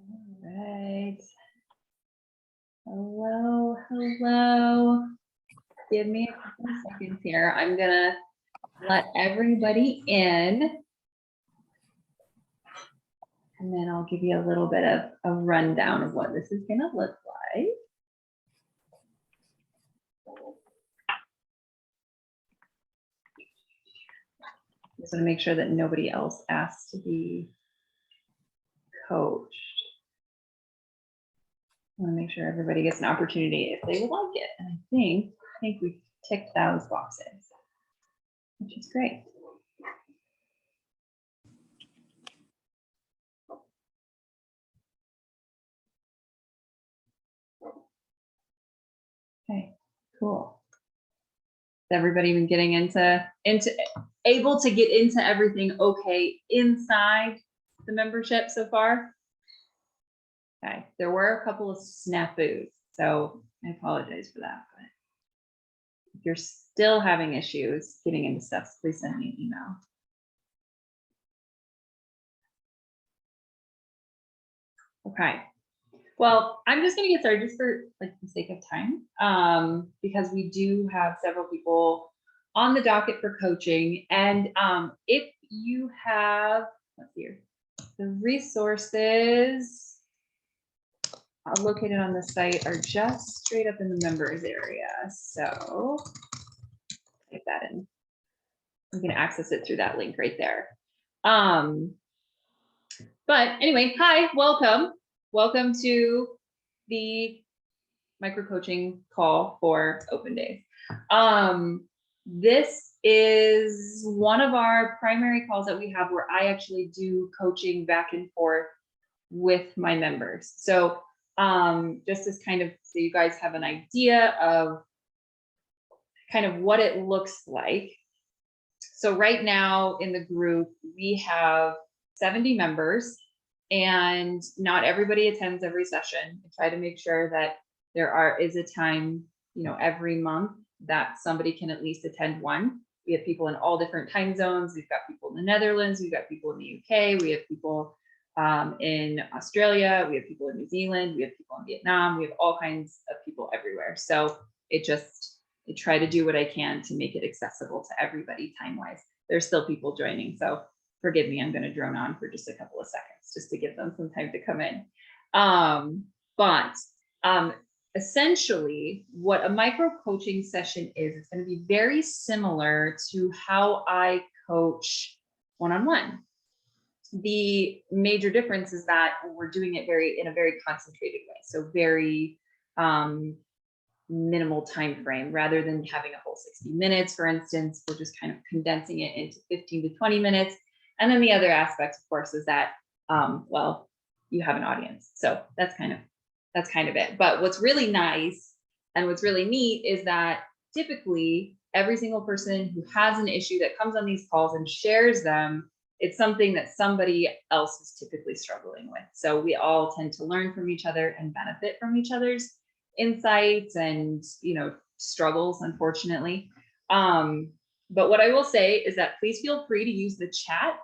All right. Hello, hello. Give me a couple of seconds here. I'm gonna let everybody in. And then I'll give you a little bit of a rundown of what this is gonna look like. Just want to make sure that nobody else asks to be coached. I want to make sure everybody gets an opportunity if they would like it. And I think we ticked those boxes, which is great. Okay, cool. Has everybody been getting able to get into everything okay inside the membership so far? Okay, there were a couple of snafus, so I apologize for that. But if you're still having issues getting into stuff, please send me an email. Okay, well, I'm just going to get started just for like the sake of time, because we do have several people on the docket for coaching. And if you have, let's see here, the resources located on the site are just straight up in the members area. So type that in. You can access it through that link right there. But anyway, hi, welcome. Welcome to the micro coaching call for Open Days. This is one of our primary calls that we have where I actually do coaching back and forth with my members. So just as kind of, so you guys have an idea of kind of what it looks like. So right now in the group, we have 70 members and not everybody attends every session. I try to make sure that there is a time, every month that somebody can at least attend one. We have people in all different time zones. We've got people in the Netherlands, we've got people in the UK, we have people in Australia, we have people in New Zealand, we have people in Vietnam, we have all kinds of people everywhere. So I try to do what I can to make it accessible to everybody time-wise. There's still people joining, so forgive me, I'm going to drone on for just a couple of seconds just to give them some time to come in. But essentially what a micro coaching session is, it's going to be very similar to how I coach one-on-one. The major difference is that we're doing it in a very concentrated way. So very minimal time frame, rather than having a whole 60 minutes, for instance, we're just kind of condensing it into 15 to 20 minutes. And then the other aspect, of course, is that, well, you have an audience. So that's kind of it. But what's really nice and what's really neat is that typically every single person who has an issue that comes on these calls and shares them, it's something that somebody else is typically struggling with. So we all tend to learn from each other and benefit from each other's insights and, struggles, unfortunately. But what I will say is that please feel free to use the chat.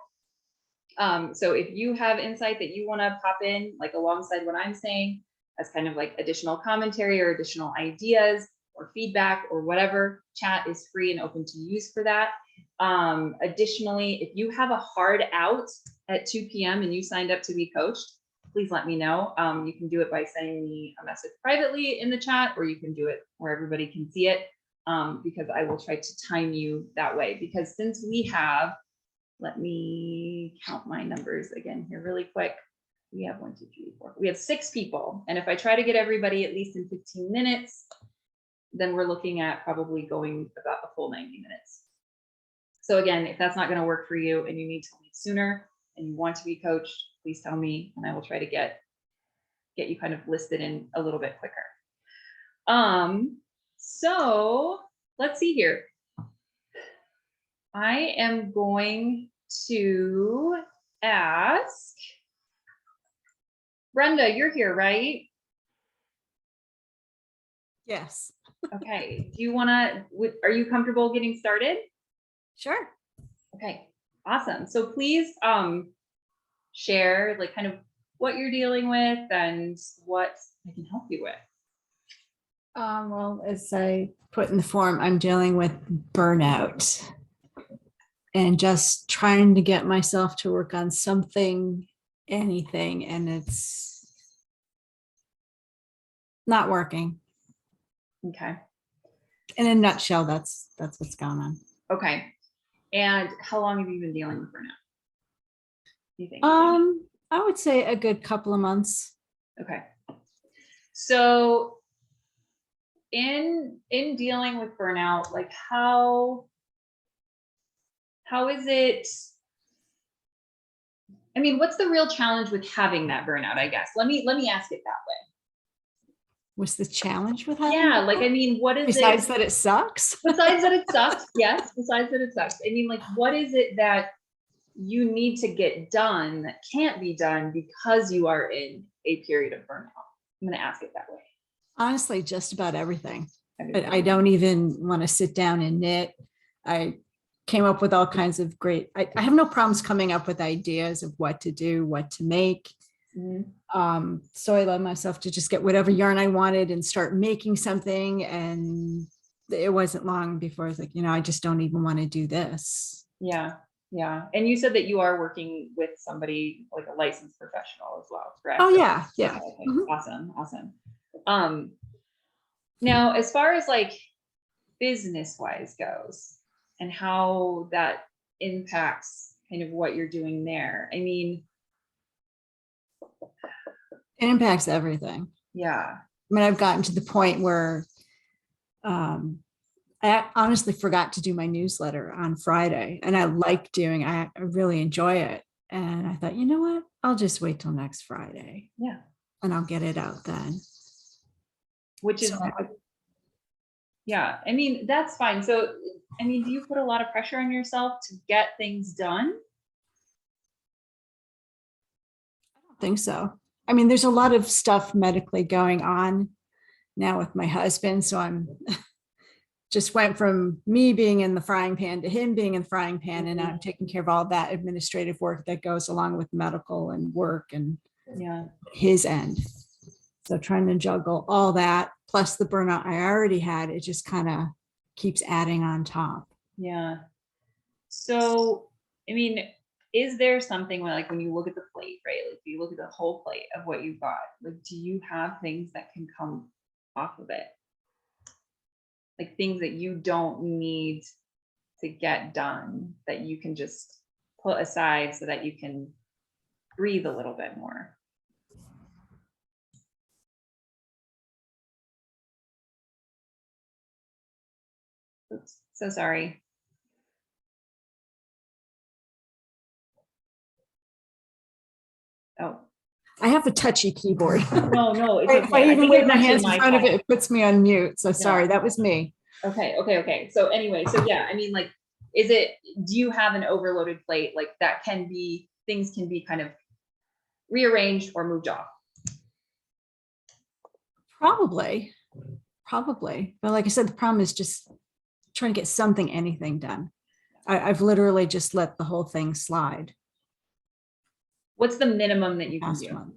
So if you have insight that you want to pop in, like alongside what I'm saying, as kind of like additional commentary or additional ideas or feedback or whatever, chat is free and open to use for that. Additionally, if you have a hard out at 2 p.m. and you signed up to be coached, please let me know. You can do it by sending me a message privately in the chat, or you can do it where everybody can see it, because I will try to time you that way. Because since we have, let me count my numbers again here really quick. We have 1, 2, 3, 4. We have 6 people. And if I try to get everybody at least in 15 minutes, then we're looking at probably going about a full 90 minutes. So again, if that's not going to work for you and you need to leave sooner and you want to be coached, please tell me and I will try to get you kind of listed in a little bit quicker. So let's see here. I am going to ask Brenda, you're here, right? Yes. Okay. Do you want to, are you comfortable getting started? Sure. Okay, awesome. So please share, like kind of what you're dealing with and what I can help you with. Well, as I put in the form, I'm dealing with burnout and just trying to get myself to work on something, anything, and it's not working. Okay. In a nutshell, that's what's going on. Okay. And how long have you been dealing with burnout? Do you think? I would say a good couple of months. Okay. So in dealing with burnout, like how is it? I mean, what's the real challenge with having that burnout? I guess let me ask it that way. What's the challenge with having? Yeah, like I mean, what is besides it? That it sucks? Besides that it sucks, yes. Besides that it sucks. I mean, like, what is it that you need to get done that can't be done because you are in a period of burnout? I'm going to ask it that way. Honestly, just about everything. I don't even want to sit down and knit. I came up with all kinds of great, I have no problems coming up with ideas of what to do, what to make. So I allowed myself to just get whatever yarn I wanted and start making something. And it wasn't long before I was like, I just don't even want to do this. Yeah. Yeah. And you said that you are working with somebody like a licensed professional as well, correct? Oh yeah. Yeah. Okay. Mm-hmm. Awesome. Now, as far as like business wise goes and how that impacts kind of what you're doing there, I mean, it impacts everything. Yeah. I mean, I've gotten to the point where I honestly forgot to do my newsletter on Friday, and I like doing, I really enjoy it. And I thought, you know what? I'll just wait till next Friday. Yeah. And I'll get it out then. Which is, yeah, I mean, that's fine. So, I mean, do you put a lot of pressure on yourself to get things done? I don't think so. I mean, there's a lot of stuff medically going on now with my husband. So I'm just went from me being in the frying pan to him being in the frying pan. And I'm taking care of all that administrative work that goes along with medical and work and his end. So trying to juggle all that, plus the burnout I already had, it just kind of keeps adding on top. Yeah. So, I mean, is there something where, like, when you look at the plate, right? Like, you look at the whole plate of what you've got, like, do you have things that can come off of it? Like things that you don't need to get done that you can just put aside so that you can breathe a little bit more? Oops, so sorry. Oh, I have a touchy keyboard. No, it's okay. If I even wave my hands in front of it, it puts me on mute. So sorry, that was me. Okay. So anyway, so yeah, I mean, like, do you have an overloaded plate like that things can be kind of rearranged or moved off? Probably. But like I said, the problem is just trying to get anything done. I've literally just let the whole thing slide. What's the minimum that you can do? Month.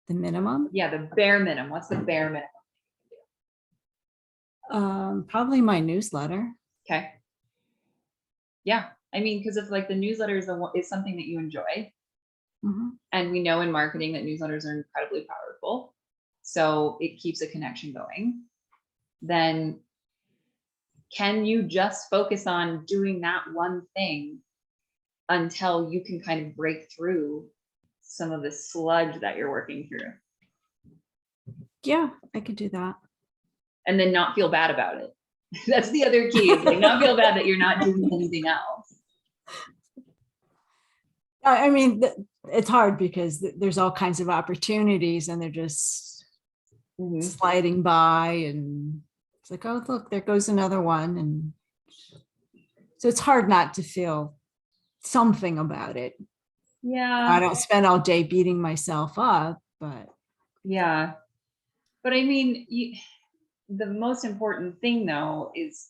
The minimum? Yeah, the bare minimum. What's the bare minimum? Probably my newsletter. Okay. Yeah, I mean, because if like the newsletter is something that you enjoy, and we know in marketing that newsletters are incredibly powerful, so it keeps a connection going, then can you just focus on doing that one thing until you can kind of break through some of the sludge that you're working through? Yeah, I could do that. And then not feel bad about it. That's the other key, like not feel bad that you're not doing anything else. I mean, it's hard because there's all kinds of opportunities and they're just sliding by, and it's like, oh, look, there goes another one. And so it's hard not to feel something about it. Yeah. I don't spend all day beating myself up, but. Yeah. But I mean, the most important thing though is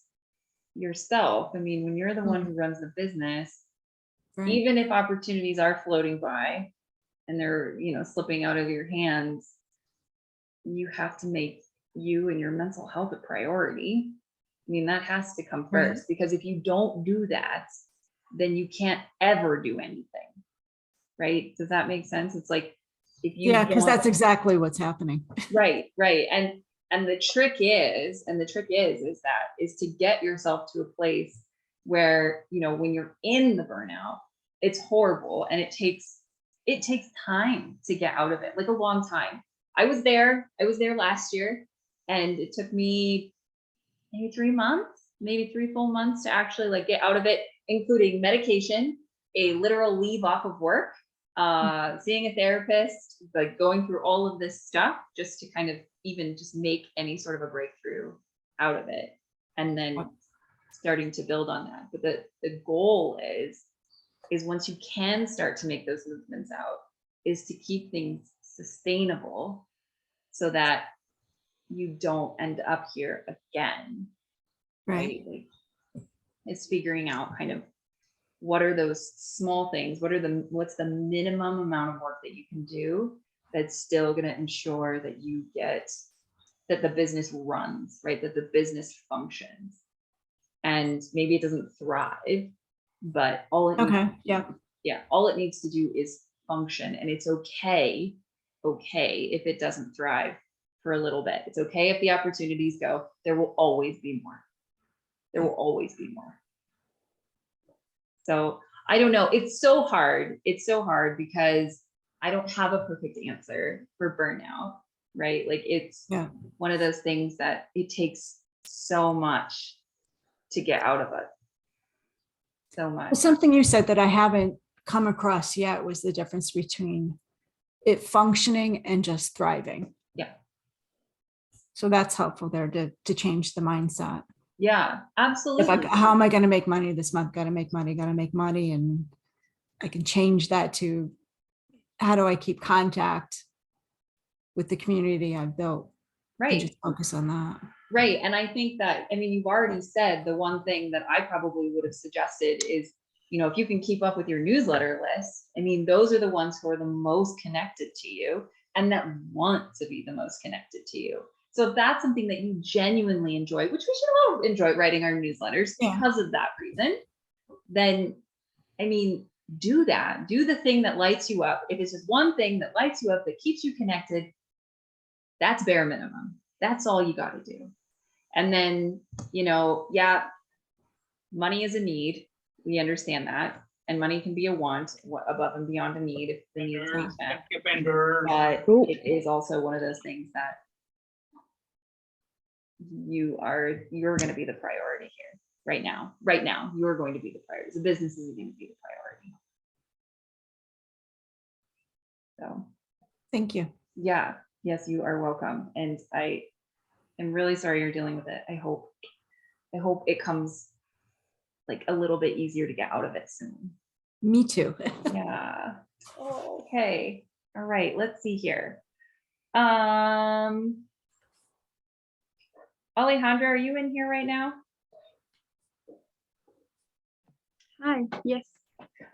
yourself. I mean, when you're the one who runs the business, right, even if opportunities are floating by, and they're, slipping out of your hands, you have to make you and your mental health a priority. I mean, that has to come Right. first, because if you don't do that, then you can't ever do anything. Right? Does that make sense? It's like, if you Yeah, because don't- that's exactly what's happening. right. And the trick is to get yourself to a place where, when you're in the burnout, it's horrible, and it takes time to get out of it, like a long time. I was there last year, and it took me maybe 3 months, maybe 3 full months to actually like get out of it, including medication, a literal leave off of work, seeing a therapist, like going through all of this stuff just to kind of even just make any sort of a breakthrough out of it, and then starting to build on that. But the goal is once you can start to make those movements out, is to keep things sustainable so that you don't end up here again. Right. Like, it's figuring out kind of what are those small things, what's the minimum amount of work that you can do that's still going to ensure that that the business runs, right? That the business functions. And maybe it doesn't thrive, but all it needs to do is function. And it's okay if it doesn't thrive for a little bit. It's okay if the opportunities go. There will always be more. There will always be more. So I don't know. It's so hard. It's so hard because I don't have a perfect answer for burnout, right? Like, it's one of those things that it takes so much to get out of it. So much. Well, something you said that I haven't come across yet was the difference between it functioning and just thriving. Yeah. So that's helpful there to change the mindset. Yeah, absolutely. How am I going to make money this month? Got to make money. And I can change that to, how do I keep contact with the community I've built? Right. And just focus on that. Right. And I think that, you've already said the one thing that I probably would have suggested is, if you can keep up with your newsletter list, those are the ones who are the most connected to you and that want to be the most connected to you. So if that's something that you genuinely enjoy, which we should all enjoy writing our newsletters because of that reason, then, do that. Do the thing that lights you up. If it's just one thing that lights you up, that keeps you connected, that's bare minimum. That's all you got to do. And then, money is a need. We understand that. And money can be a want, above and beyond a need if the need is being met. But it is also one of those things that you're going to be the priority here right now. Right now, you're going to be the priority. The business is going to be the priority. So, thank you. Yeah. Yes, you are welcome. And I am really sorry you're dealing with it. I hope it comes like a little bit easier to get out of it soon. Me too. Yeah. Oh, okay. All right. Let's see here. Alejandra, are you in here right now? Hi. Yes.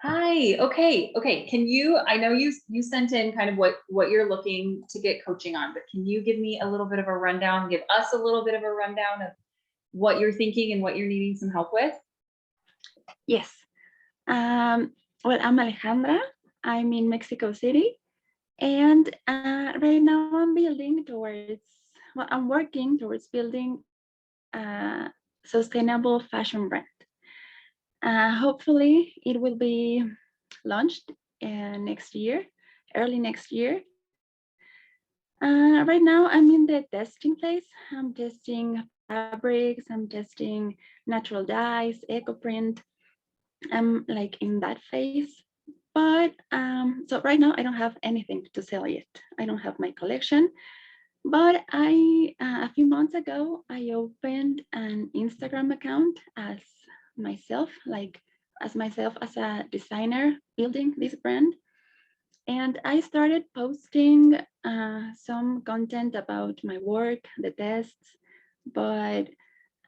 Hi. Okay. Can you, I know you sent in kind of what you're looking to get coaching on, but can you give me a little bit of a rundown, give us a little bit of a rundown of what you're thinking and what you're needing some help with? Yes. Well, I'm Alejandra. I'm in Mexico City. And right now I'm working towards building a sustainable fashion brand. Hopefully it will be launched early next year. Right now I'm in the testing phase. I'm testing fabrics, I'm testing natural dyes, eco print. I'm like in that phase. But so right now I don't have anything to sell yet. I don't have my collection. But a few months ago, I opened an Instagram account as myself as a designer building this brand. And I started posting some content about my work, the tests, but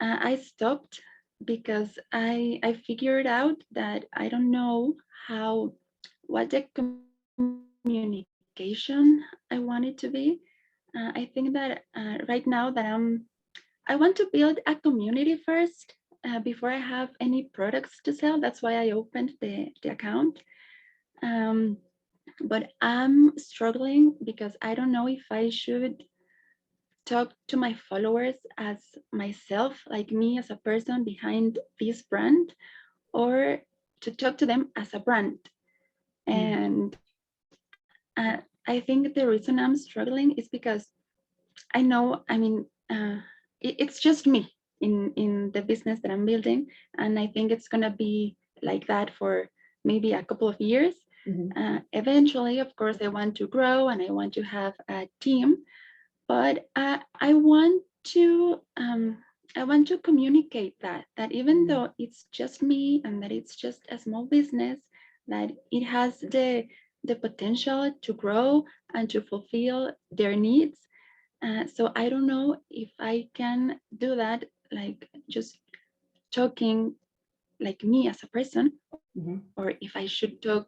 I stopped because I figured out that I don't know what the communication I want it to be. I think that right now that I want to build a community first before I have any products to sell. That's why I opened the account. Um, but I'm struggling because I don't know if I should talk to my followers as myself, like me as a person behind this brand, or to talk to them as a brand. And I think the reason I'm struggling is because I know, I mean, it's just me in the business that I'm building, and I think it's gonna be like that for maybe a couple of years. Eventually, of course, I want to grow and I want to have a team, but I want to communicate that even though it's just me and that it's just a small business, that it has the potential to grow and to fulfill their needs. So I don't know if I can do that, like just talking like me as a person, or if I should talk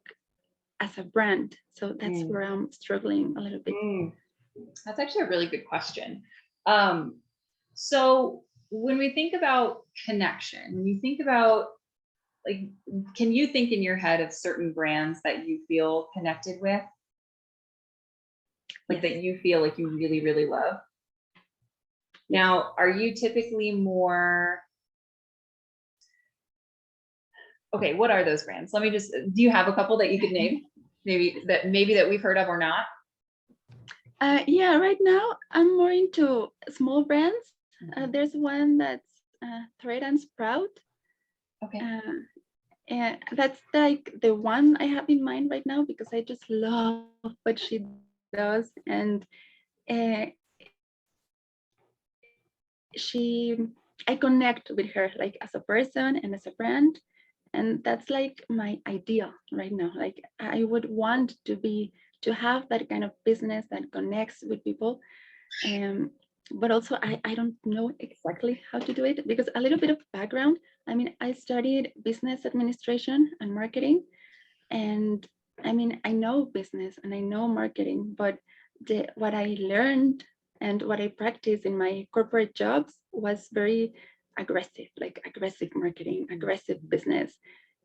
as a brand. So that's where I'm struggling a little bit. That's actually a really good question. So when we think about connection, when you think about, like, can you think in your head of certain brands that you feel connected with? Like that you feel like you really, really love? Now, are you typically more, okay, what are those brands? Let me just, do you have a couple that you could name? Maybe that we've heard of or not? Yeah, right now I'm more into small brands. There's one that's Thread and Sprout. Okay. And that's like the one I have in mind right now because I just love what she does, and I connect with her like as a person and as a brand, and that's like my ideal right now. Like I would want to have that kind of business that connects with people. But also I don't know exactly how to do it, because a little bit of background. I mean, I studied business administration and marketing, and I mean, I know business and I know marketing, but what I learned and what I practiced in my corporate jobs was very aggressive, like aggressive marketing, aggressive business.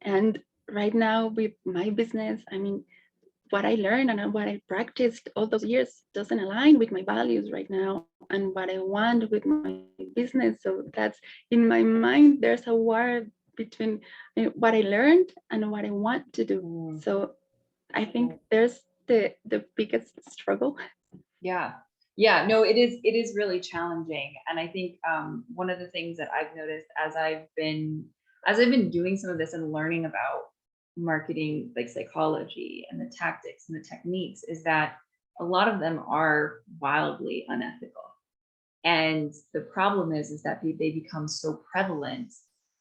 And right now with my business, I mean, what I learned and what I practiced all those years doesn't align with my values right now and what I want with my business. So that's in my mind, there's a war between what I learned and what I want to do. So I think there's the biggest struggle. Yeah, no, it is really challenging. And I think one of the things that I've noticed as I've been doing some of this and learning about marketing, like psychology and the tactics and the techniques, is that a lot of them are wildly unethical. And the problem is that they become so prevalent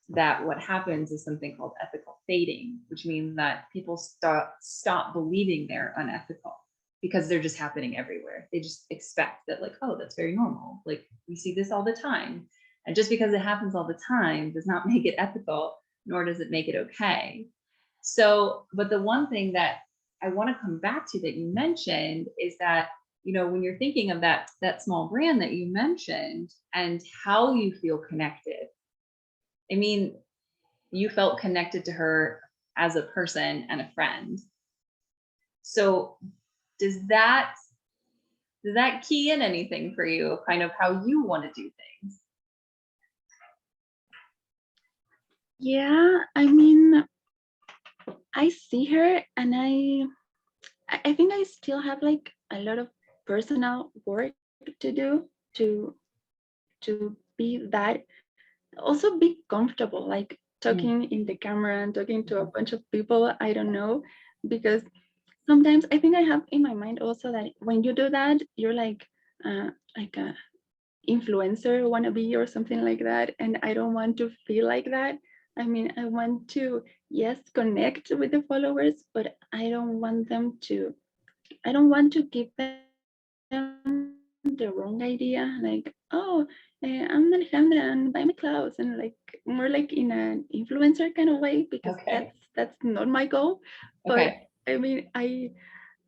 that what happens is something called ethical fading, which means that people stop believing they're unethical because they're just happening everywhere. They just expect that, like, oh, that's very normal. Like, we see this all the time. And just because it happens all the time does not make it ethical, nor does it make it okay. So, but the one thing that I want to come back to that you mentioned is that, when you're thinking of that small brand that you mentioned and how you feel connected, I mean, you felt connected to her as a person and a friend. So does that key in anything for you, kind of how you want to do things? Yeah, I mean, I see her and I think I still have like a lot of personal work to do to be that, also be comfortable, like talking in the camera and talking to a bunch of people I don't know, because sometimes I think I have in my mind also that when you do that, you're like a influencer wannabe or something like that, and I don't want to feel like that. I mean, I want to, yes, connect with the followers, but I don't want to give them the wrong idea, like, oh, I'm Alejandra and buy my clothes, and like more like in an influencer kind of way, because that's not my goal. But I mean, I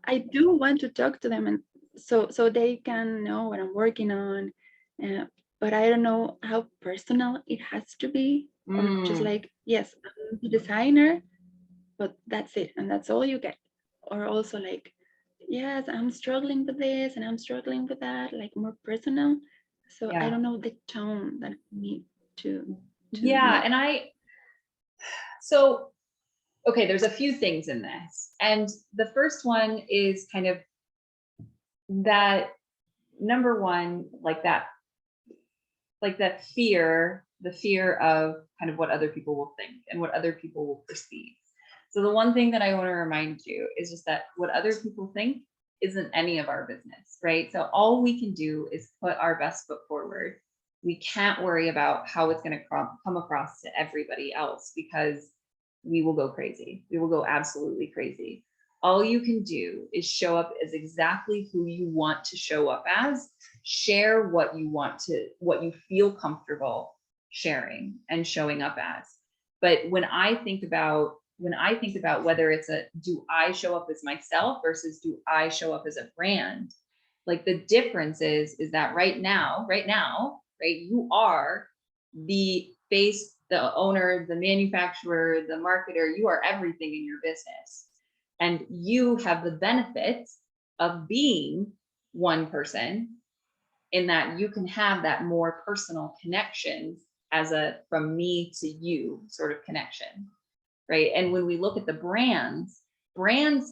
I do want to talk to them, and so they can know what I'm working on. Uh, but I don't know how personal it has to be, or just like, yes, I'm the designer, but that's it, and that's all you get. Or also like, yes, I'm struggling with this and I'm struggling with that, like more personal. So I Yeah. don't know the tone that I need to Yeah. make. And so, okay, there's a few things in this. And the first one is kind of that number one, like that fear, the fear of kind of what other people will think and what other people will perceive. So the one thing that I want to remind you is just that what other people think isn't any of our business, right? So all we can do is put our best foot forward. We can't worry about how it's going to come across to everybody else, because we will go crazy. We will go absolutely crazy. All you can do is show up as exactly who you want to show up as, share what you feel comfortable sharing and showing up as. But when I think about whether it's do I show up as myself versus do I show up as a brand, like the difference is that right now, right, you are the face, the owner, the manufacturer, the marketer, you are everything in your business. And you have the benefits of being one person, in that you can have that more personal connection as a from me to you sort of connection, right? And when we look at the brands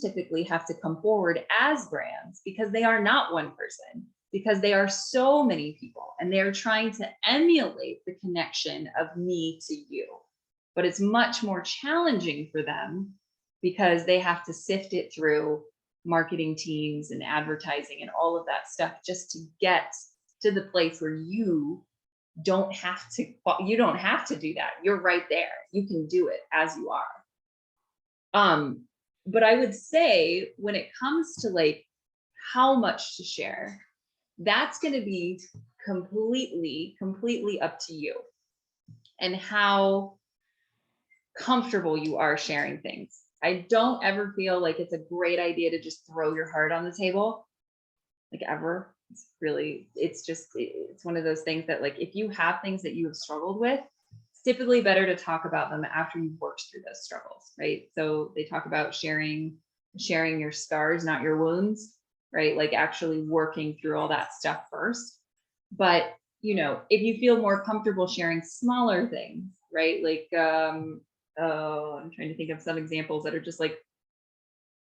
typically have to come forward as brands because they are not one person, because they are so many people and they are trying to emulate the connection of me to you. But it's much more challenging for them because they have to sift it through marketing teams and advertising and all of that stuff just to get to the place where you don't have to do that. You're right there. You can do it as you are. But I would say when it comes to like how much to share, that's going to be completely up to you and how comfortable you are sharing things. I don't ever feel like it's a great idea to just throw your heart on the table, like ever. It's one of those things that, like, if you have things that you have struggled with, it's typically better to talk about them after you've worked through those struggles, right? So they talk about sharing your scars, not your wounds, right? Like actually working through all that stuff first. But if you feel more comfortable sharing smaller things, right? Like I'm trying to think of some examples that are just like,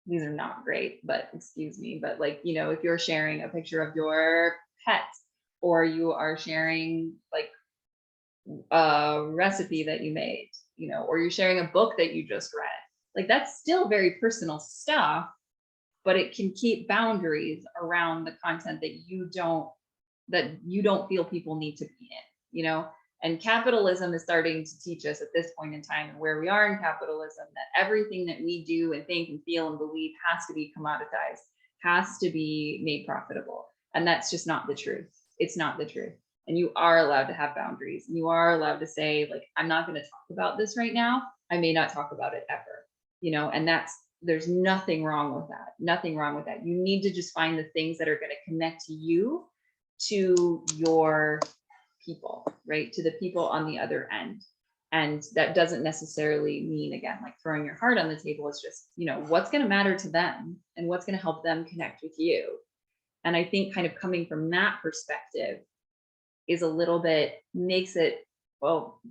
these are not great, but excuse me, but like, if you're sharing a picture of your pet, or you are sharing like a recipe that you made, or you're sharing a book that you just read, like that's still very personal stuff, but it can keep boundaries around the content that you don't feel people need to be in. And capitalism is starting to teach us at this point in time and where we are in capitalism that everything that we do and think and feel and believe has to be commoditized, has to be made profitable. And that's just not the truth. It's not the truth. And you are allowed to have boundaries. And you are allowed to say, like, I'm not going to talk about this right now. I may not talk about it ever, and there's nothing wrong with that. Nothing wrong with that. You need to just find the things that are going to connect you to your people, right? To the people on the other end. And that doesn't necessarily mean, again, like throwing your heart on the table. It's just, what's going to matter to them and what's going to help them connect with you. And I think kind of coming from that perspective is a little bit,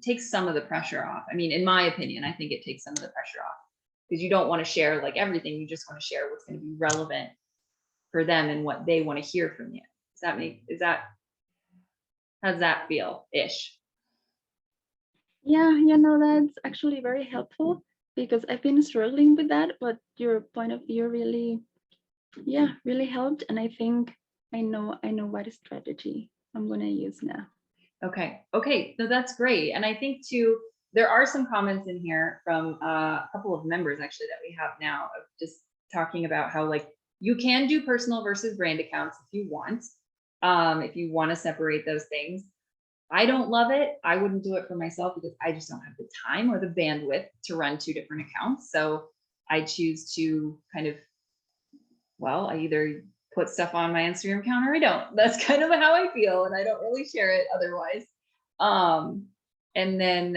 takes some of the pressure off. I mean, in my opinion, I think it takes some of the pressure off, because you don't want to share like everything. You just want to share what's going to be relevant for them and what they want to hear from you. How does that feel ish? Yeah, that's actually very helpful, because I've been struggling with that, but your point of view really helped. And I think I know what strategy I'm going to use now. Okay. So that's great. And I think too, there are some comments in here from a couple of members actually that we have now, of just talking about how like you can do personal versus brand accounts if you want to separate those things. I don't love it. I wouldn't do it for myself because I just don't have the time or the bandwidth to run two different accounts. So I choose to kind of well, I either put stuff on my Instagram account or I don't. That's kind of how I feel, and I don't really share it otherwise. And then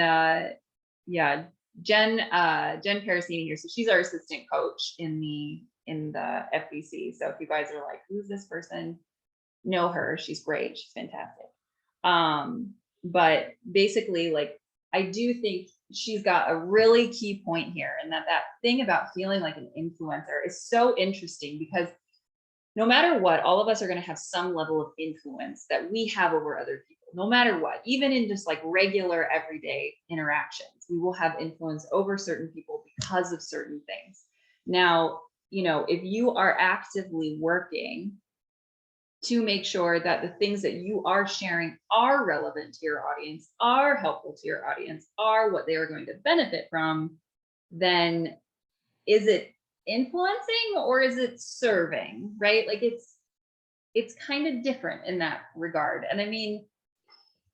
yeah, Jen Parasini here. So she's our assistant coach in the FBC. So if you guys are like, who's this person? Know her. She's great. She's fantastic. But basically, like, I do think she's got a really key point here, and that thing about feeling like an influencer is so interesting, because no matter what, all of us are going to have some level of influence that we have over other people, no matter what. Even in just like regular everyday interactions, we will have influence over certain people because of certain things. Now, if you are actively working to make sure that the things that you are sharing are relevant to your audience, are helpful to your audience, are what they are going to benefit from, then is it influencing or is it serving, right? Like it's kind of different in that regard. And I mean,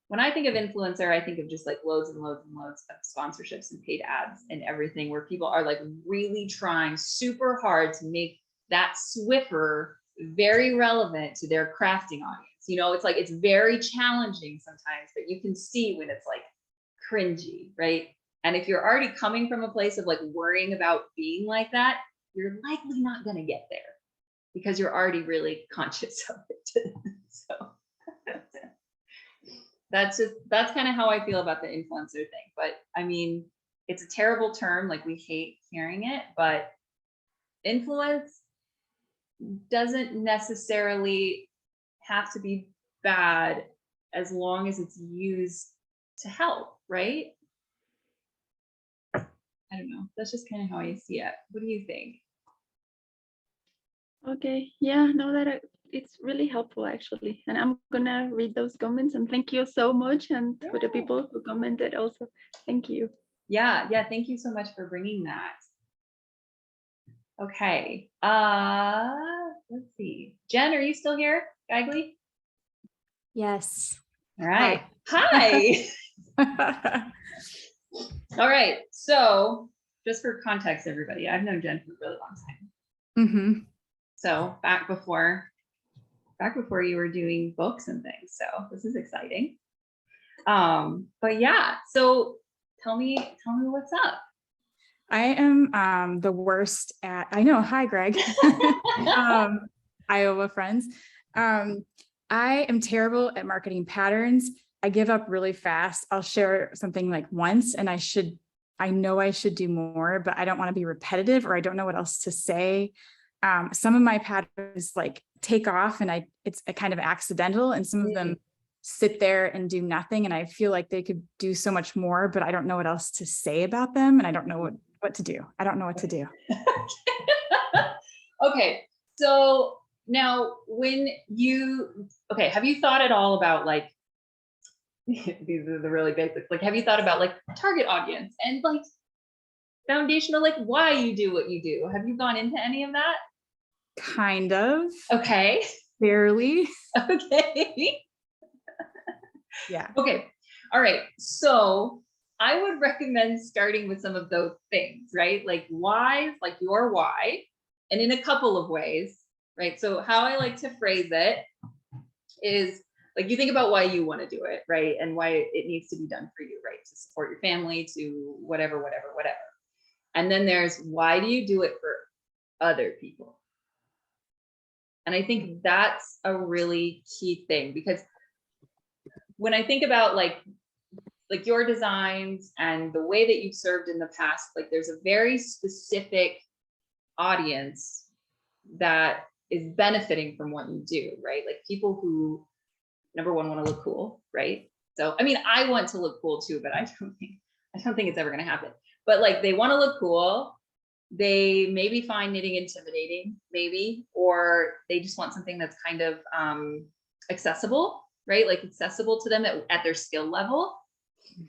when I think of influencer, I think of just like loads and loads and loads of sponsorships and paid ads and everything, where people are like really trying super hard to make that Swiffer very relevant to their crafting audience. It's like, it's very challenging sometimes, but you can see when it's like cringy, right? And if you're already coming from a place of like worrying about being like that, you're likely not going to get there, because you're already really conscious of it. So that's kind of how I feel about the influencer thing. But I mean, it's a terrible term. Like, we hate hearing it, but influence doesn't necessarily have to be bad as long as it's used to help, right? I don't know. That's just kind of how I see it. What do you think? Okay, yeah, no, it's really helpful actually. And I'm gonna read those comments, and thank you so much. And for the people who commented also, thank you. Yeah, thank you so much for bringing that. Okay, let's see. Jen, are you still here, Gagley? Yes. All right. Hi. All right. So just for context, everybody, I've known Jen for a really long time. Mm-hmm. So back before you were doing books and things. So this is exciting. But yeah, so tell me what's up. I am the worst at, I know, hi Greg, Iowa friends. I am terrible at marketing patterns. I give up really fast. I'll share something like once and I know I should do more, but I don't want to be repetitive, or I don't know what else to say. Some of my patterns like take off and it's a kind of accidental, and some of them sit there and do nothing. And I feel like they could do so much more, but I don't know what else to say about them. And I don't know what to do. I don't know what to do. Okay. So now have you thought at all about like, these are the really basics. Like, have you thought about like target audience and like foundational, like why you do what you do? Have you gone into any of that? Kind of. Okay. Barely. Okay. Yeah. Okay. All right. So I would recommend starting with some of those things, right? Like why, like your why, and in a couple of ways, right? So how I like to phrase it is like, you think about why you want to do it, right? And why it needs to be done for you, right? To support your family, to whatever. And then there's, why do you do it for other people? And I think that's a really key thing, because when I think about like your designs and the way that you've served in the past, like there's a very specific audience that is benefiting from what you do, right? Like people who, number one, want to look cool, right? So, I mean, I want to look cool too, but I don't think it's ever going to happen. But like, they want to look cool. They maybe find knitting intimidating, maybe, or they just want something that's kind of accessible, right? Like accessible to them at their skill level.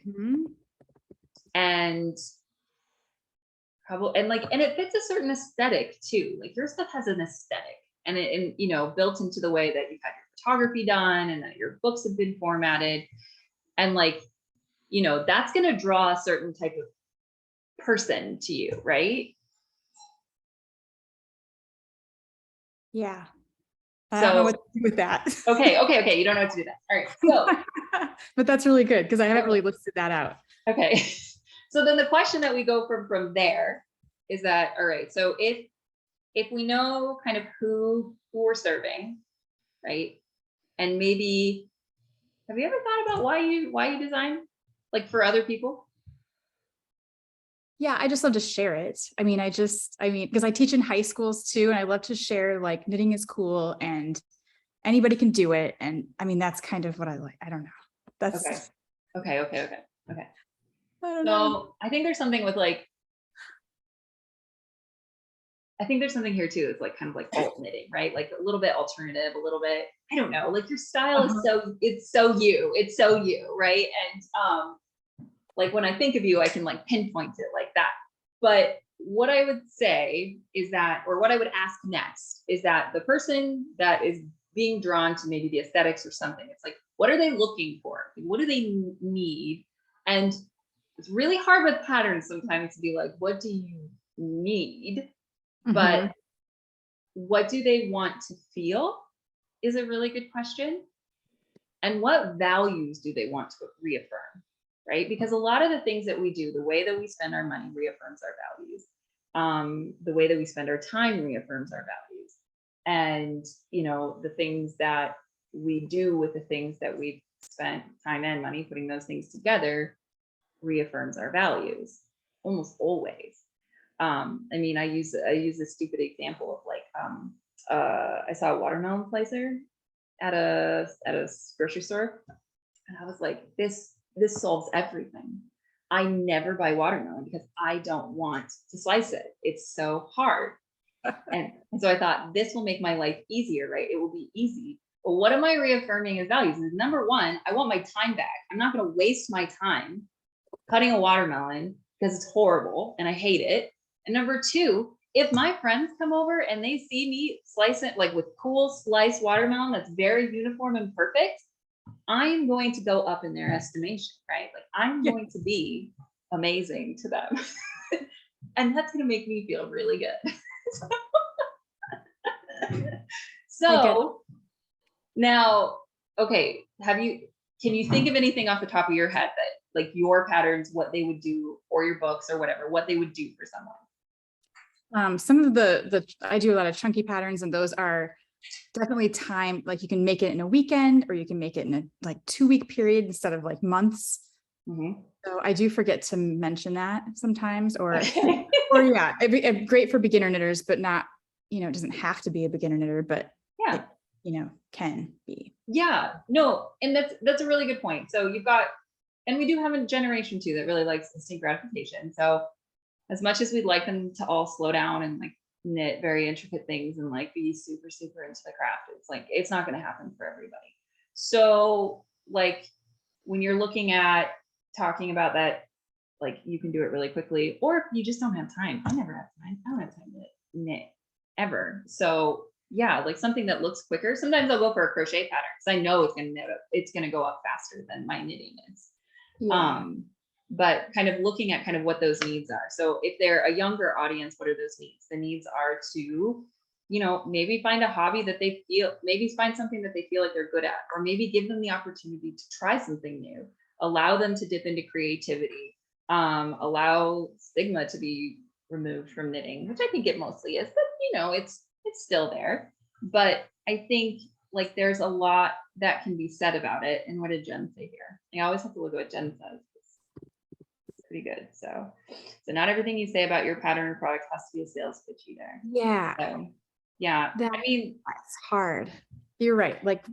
Mm-hmm. And it fits a certain aesthetic too. Like your stuff has an aesthetic, and built into the way that you've had your photography done and that your books have been formatted. And like, that's going to draw a certain type of person to you, right? Yeah. I don't know So, what to do with that. okay. You don't know what to do that. All right. So, But that's really good because I haven't really listed that out. okay. So then the question that we go from there is that, all right, so if we know kind of who we're serving, right? And maybe, have you ever thought about why you design, like, for other people? Yeah, I just love to share it. I mean, because I teach in high schools too, and I love to share like knitting is cool and anybody can do it. And I mean, that's kind of what I like. I don't know. That's Okay. I don't know. So I think there's something with like, I think there's something here too. It's like kind of like alt knitting, right? Like a little bit alternative, a little bit, I don't know, like your style is it's so you, right? And like when I think of you, I can like pinpoint it like that. But what I would say is that, or what I would ask next is that the person that is being drawn to maybe the aesthetics or something, it's like, what are they looking for? What do they need? And it's really hard with patterns sometimes to be like, what do you need? But what do they want to feel is a really good question. And what values do they want to reaffirm, right? Because a lot of the things that we do, the way that we spend our money reaffirms our values. The way that we spend our time reaffirms our values. And, you know, the things that we do with the things that we've spent time and money putting those things together reaffirms our values almost always. I mean, I use a stupid example of like, I saw a watermelon slicer at a grocery store, and I was like, this solves everything. I never buy watermelon because I don't want to slice it. It's so hard. And so I thought this will make my life easier, right? It will be easy. But what am I reaffirming as values? Is number one, I want my time back. I'm not going to waste my time cutting a watermelon because it's horrible and I hate it. And number two, if my friends come over and they see me slice it like with cool sliced watermelon that's very uniform and perfect, I'm going to go up in their estimation, right? Like I'm going to be amazing to them. And that's going to make me feel really good. So now, okay, can you think of anything off the top of your head that like your patterns, what they would do, or your books or whatever, what they would do for someone? Some of I do a lot of chunky patterns, and those are definitely time, like you can make it in a weekend or you can make it in a like 2-week period instead of like months. So I do forget to mention that sometimes, or yeah, it'd be great for beginner knitters, but not, it doesn't have to be a beginner knitter, but yeah, it, can be. Yeah, no, and that's a really good point. So you've got, and we do have a generation too that really likes instant gratification. So as much as we'd like them to all slow down and like knit very intricate things and like be super, super into the craft, it's like, it's not going to happen for everybody. So like when you're looking at talking about that, like you can do it really quickly, or if you just don't have time. I never have time. I don't have time to knit ever. So yeah, like something that looks quicker. Sometimes I'll go for a crochet pattern because I know it's going to go up faster than my knitting is. Yeah. But kind of looking at kind of what those needs are. So if they're a younger audience, what are those needs? The needs are to, maybe find a hobby that they feel, maybe find something that they feel like they're good at, or maybe give them the opportunity to try something new, allow them to dip into creativity, allow stigma to be removed from knitting, which I think it mostly is, but it's still there. But I think like there's a lot that can be said about it. And what did Jen say here? I always have to look at what Jen says. It's pretty good. So not everything you say about your pattern or product has to be a sales pitch either. Yeah. So yeah, I mean, it's hard. You're right. Like,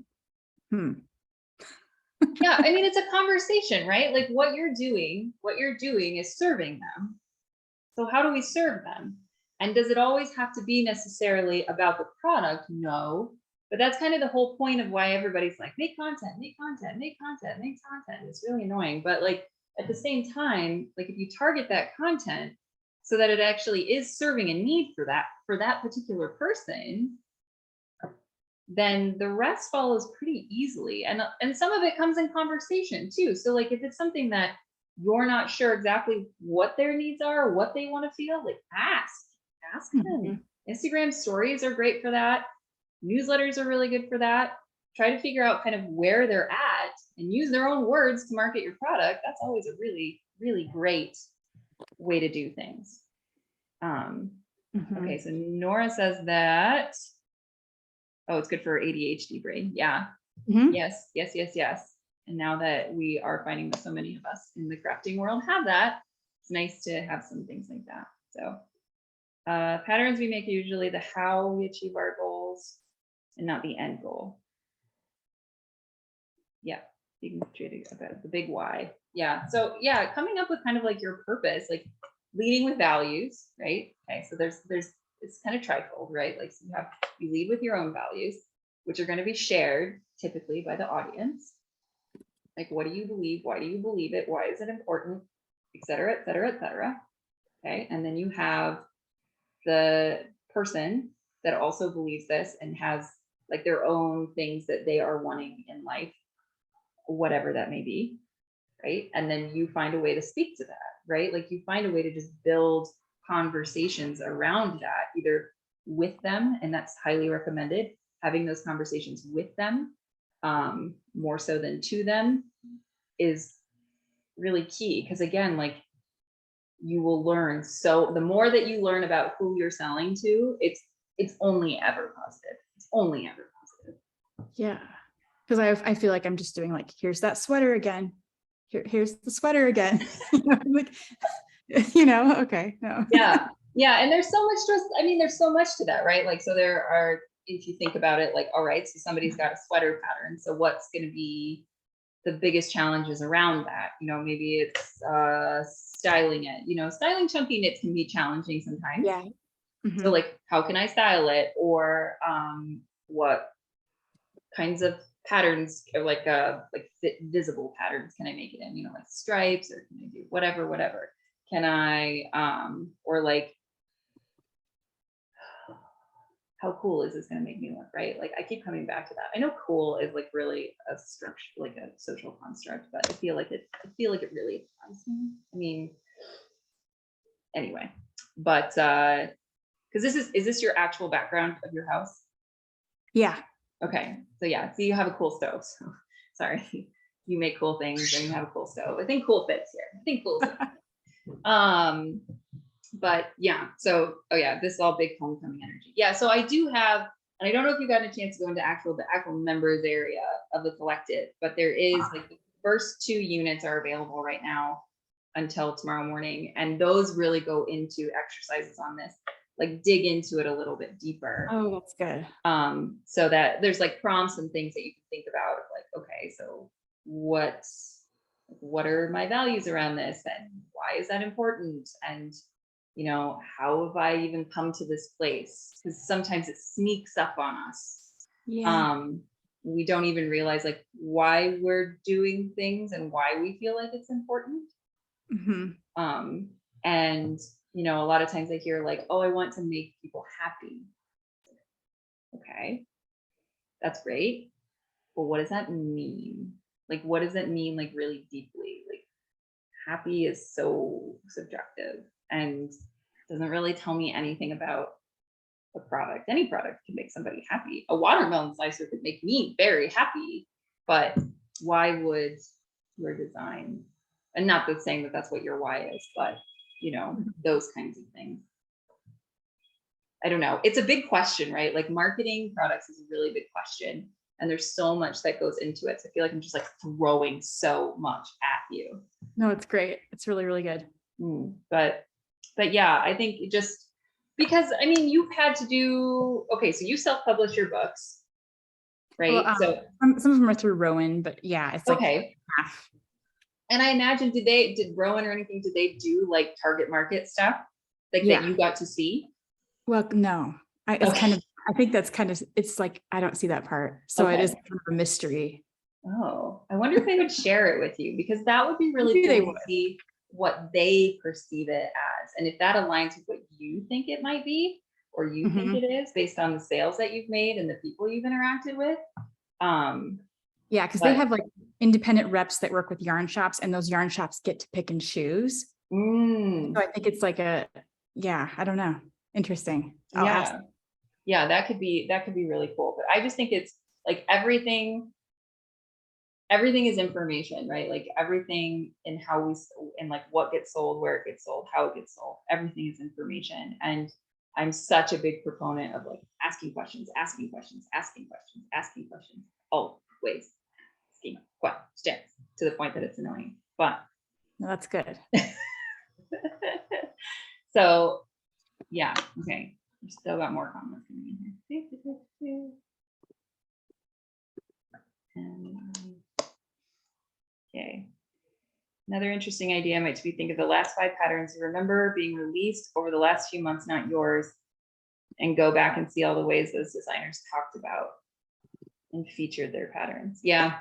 yeah, I mean, it's a conversation, right? Like what you're doing is serving them. So how do we serve them? And does it always have to be necessarily about the product? No, but that's kind of the whole point of why everybody's like, make content. It's really annoying. But like at the same time, like if you target that content so that it actually is serving a need for that particular person, then the rest follows pretty easily. And some of it comes in conversation too. So like if it's something that you're not sure exactly what their needs are or what they want to feel, like ask them. Instagram stories are great for that. Newsletters are really good for that. Try to figure out kind of where they're at and use their own words to market your product. That's always a really, really great way to do things. Okay, so Nora says that, oh, it's good for ADHD brain. Yeah. Yes. And now that we are finding that so many of us in the crafting world have that, it's nice to have some things like that. So patterns we make are usually the how we achieve our goals and not the end goal. Yeah, you can treat it about the big why. Yeah, so yeah, coming up with kind of like your purpose, like leading with values, right? Okay, so there's it's kind of trifold, right? Like so you lead with your own values, which are going to be shared typically by the audience. Like, what do you believe? Why do you believe it? Why is it important? Et cetera, et cetera, et cetera. Okay, and then you have the person that also believes this and has like their own things that they are wanting in life, whatever that may be, right? And then you find a way to speak to that, right? Like you find a way to just build conversations around that, either with them, and that's highly recommended, having those conversations with them, more so than to them, is really key. Because again, like you will learn. So the more that you learn about who you're selling to, it's only ever positive. It's only ever positive. Yeah. Because I feel like I'm just doing like, here's that sweater again. Here's the sweater again. Like, okay. No. Yeah. And there's so much just, I mean, there's so much to that, right? Like, so there are, if you think about it, like, all right, so somebody's got a sweater pattern. So what's going to be the biggest challenges around that? Maybe it's styling it, styling chunky knits can be challenging sometimes. Yeah. So like, how can I style it? Or what kinds of patterns, or like visible patterns can I make it in, like stripes, or can I do whatever can I or like, how cool is this going to make me look, right? Like I keep coming back to that. I know cool is like really a structure, like a social construct, but I feel like it really applies to me. I mean, anyway, but because is this your actual background of your house? Yeah. Okay, so yeah, so you have a cool stove. So sorry, you make cool things and you have a cool stove. I think cool fits here. I think cool. But yeah, so this is all big homecoming energy. Yeah, so I do have, and I don't know if you've gotten a chance to go into the actual members area of the collective, but there is like the first 2 units are available right now until tomorrow morning, and those really go into exercises on this, like dig into it a little bit deeper. Oh, that's good. So that there's like prompts and things that you can think about, like, okay, so what are my values around this, and why is that important, and how have I even come to this place? Because sometimes it sneaks up on us. Yeah. We don't even realize like why we're doing things and why we feel like it's important. And a lot of times I hear like, oh, I want to make people happy. Okay, that's great, but what does that mean? Like, what does that mean, like really deeply? Like, happy is so subjective and doesn't really tell me anything about the product. Any product can make somebody happy. A watermelon slicer could make me very happy, but why would your design, and not that saying that that's what your why is, but those kinds of things. I don't know. It's a big question, right? Like marketing products is a really big question, and there's so much that goes into it. So I feel like I'm just like throwing so much at you. No, it's great. It's really, really good. But yeah, I think it just, because I mean, you've had to do, okay, so you self-publish your books, right? Well, so some of them are through Rowan, but yeah, it's like okay. half. And I imagine, did Rowan or anything, did they do like target market stuff like that you got to see? Well, no, I think that's kind of, it's like, I don't see that part. So it is kind of a mystery. Oh, I wonder if they would share it with you, because that would be really cool to see what they perceive it as. And if that aligns with what you think it might be, or you think it is based on the sales that you've made and the people you've interacted with. Yeah, because they have like independent reps that work with yarn shops, and those yarn shops get to pick and choose. So I think it's like I don't know. Interesting. I'll ask. Yeah, that could be really cool. But I just think it's like everything is information, right? Like everything in how we, and like what gets sold, where it gets sold, how it gets sold, everything is information. And I'm such a big proponent of like asking questions, always asking questions to the point that it's annoying. But No, that's good. so yeah, okay. We still got more comments coming in here. Okay. Another interesting idea might be think of the last 5 patterns you remember being released over the last few months, not yours, and go back and see all the ways those designers talked about and featured their patterns. Yeah,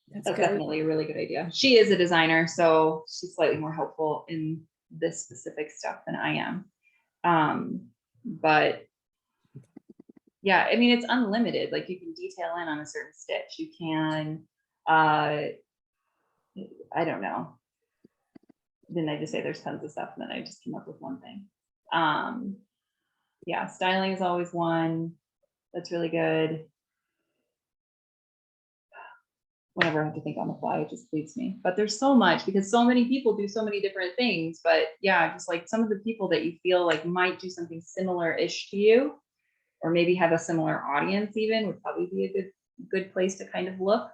that's definitely a really good idea. She is a designer, so she's slightly more helpful in this specific stuff than I am. But yeah, I mean, it's unlimited. Like you can detail in on a certain stitch. You can, I don't know. Didn't I just say there's tons of stuff and then I just came up with one thing. Yeah, styling is always one. That's really good. Whenever I have to think on the fly, it just leaves me. But there's so much because so many people do so many different things. But yeah, just like some of the people that you feel like might do something similar-ish to you, or maybe have a similar audience even, would probably be a good place to kind of look.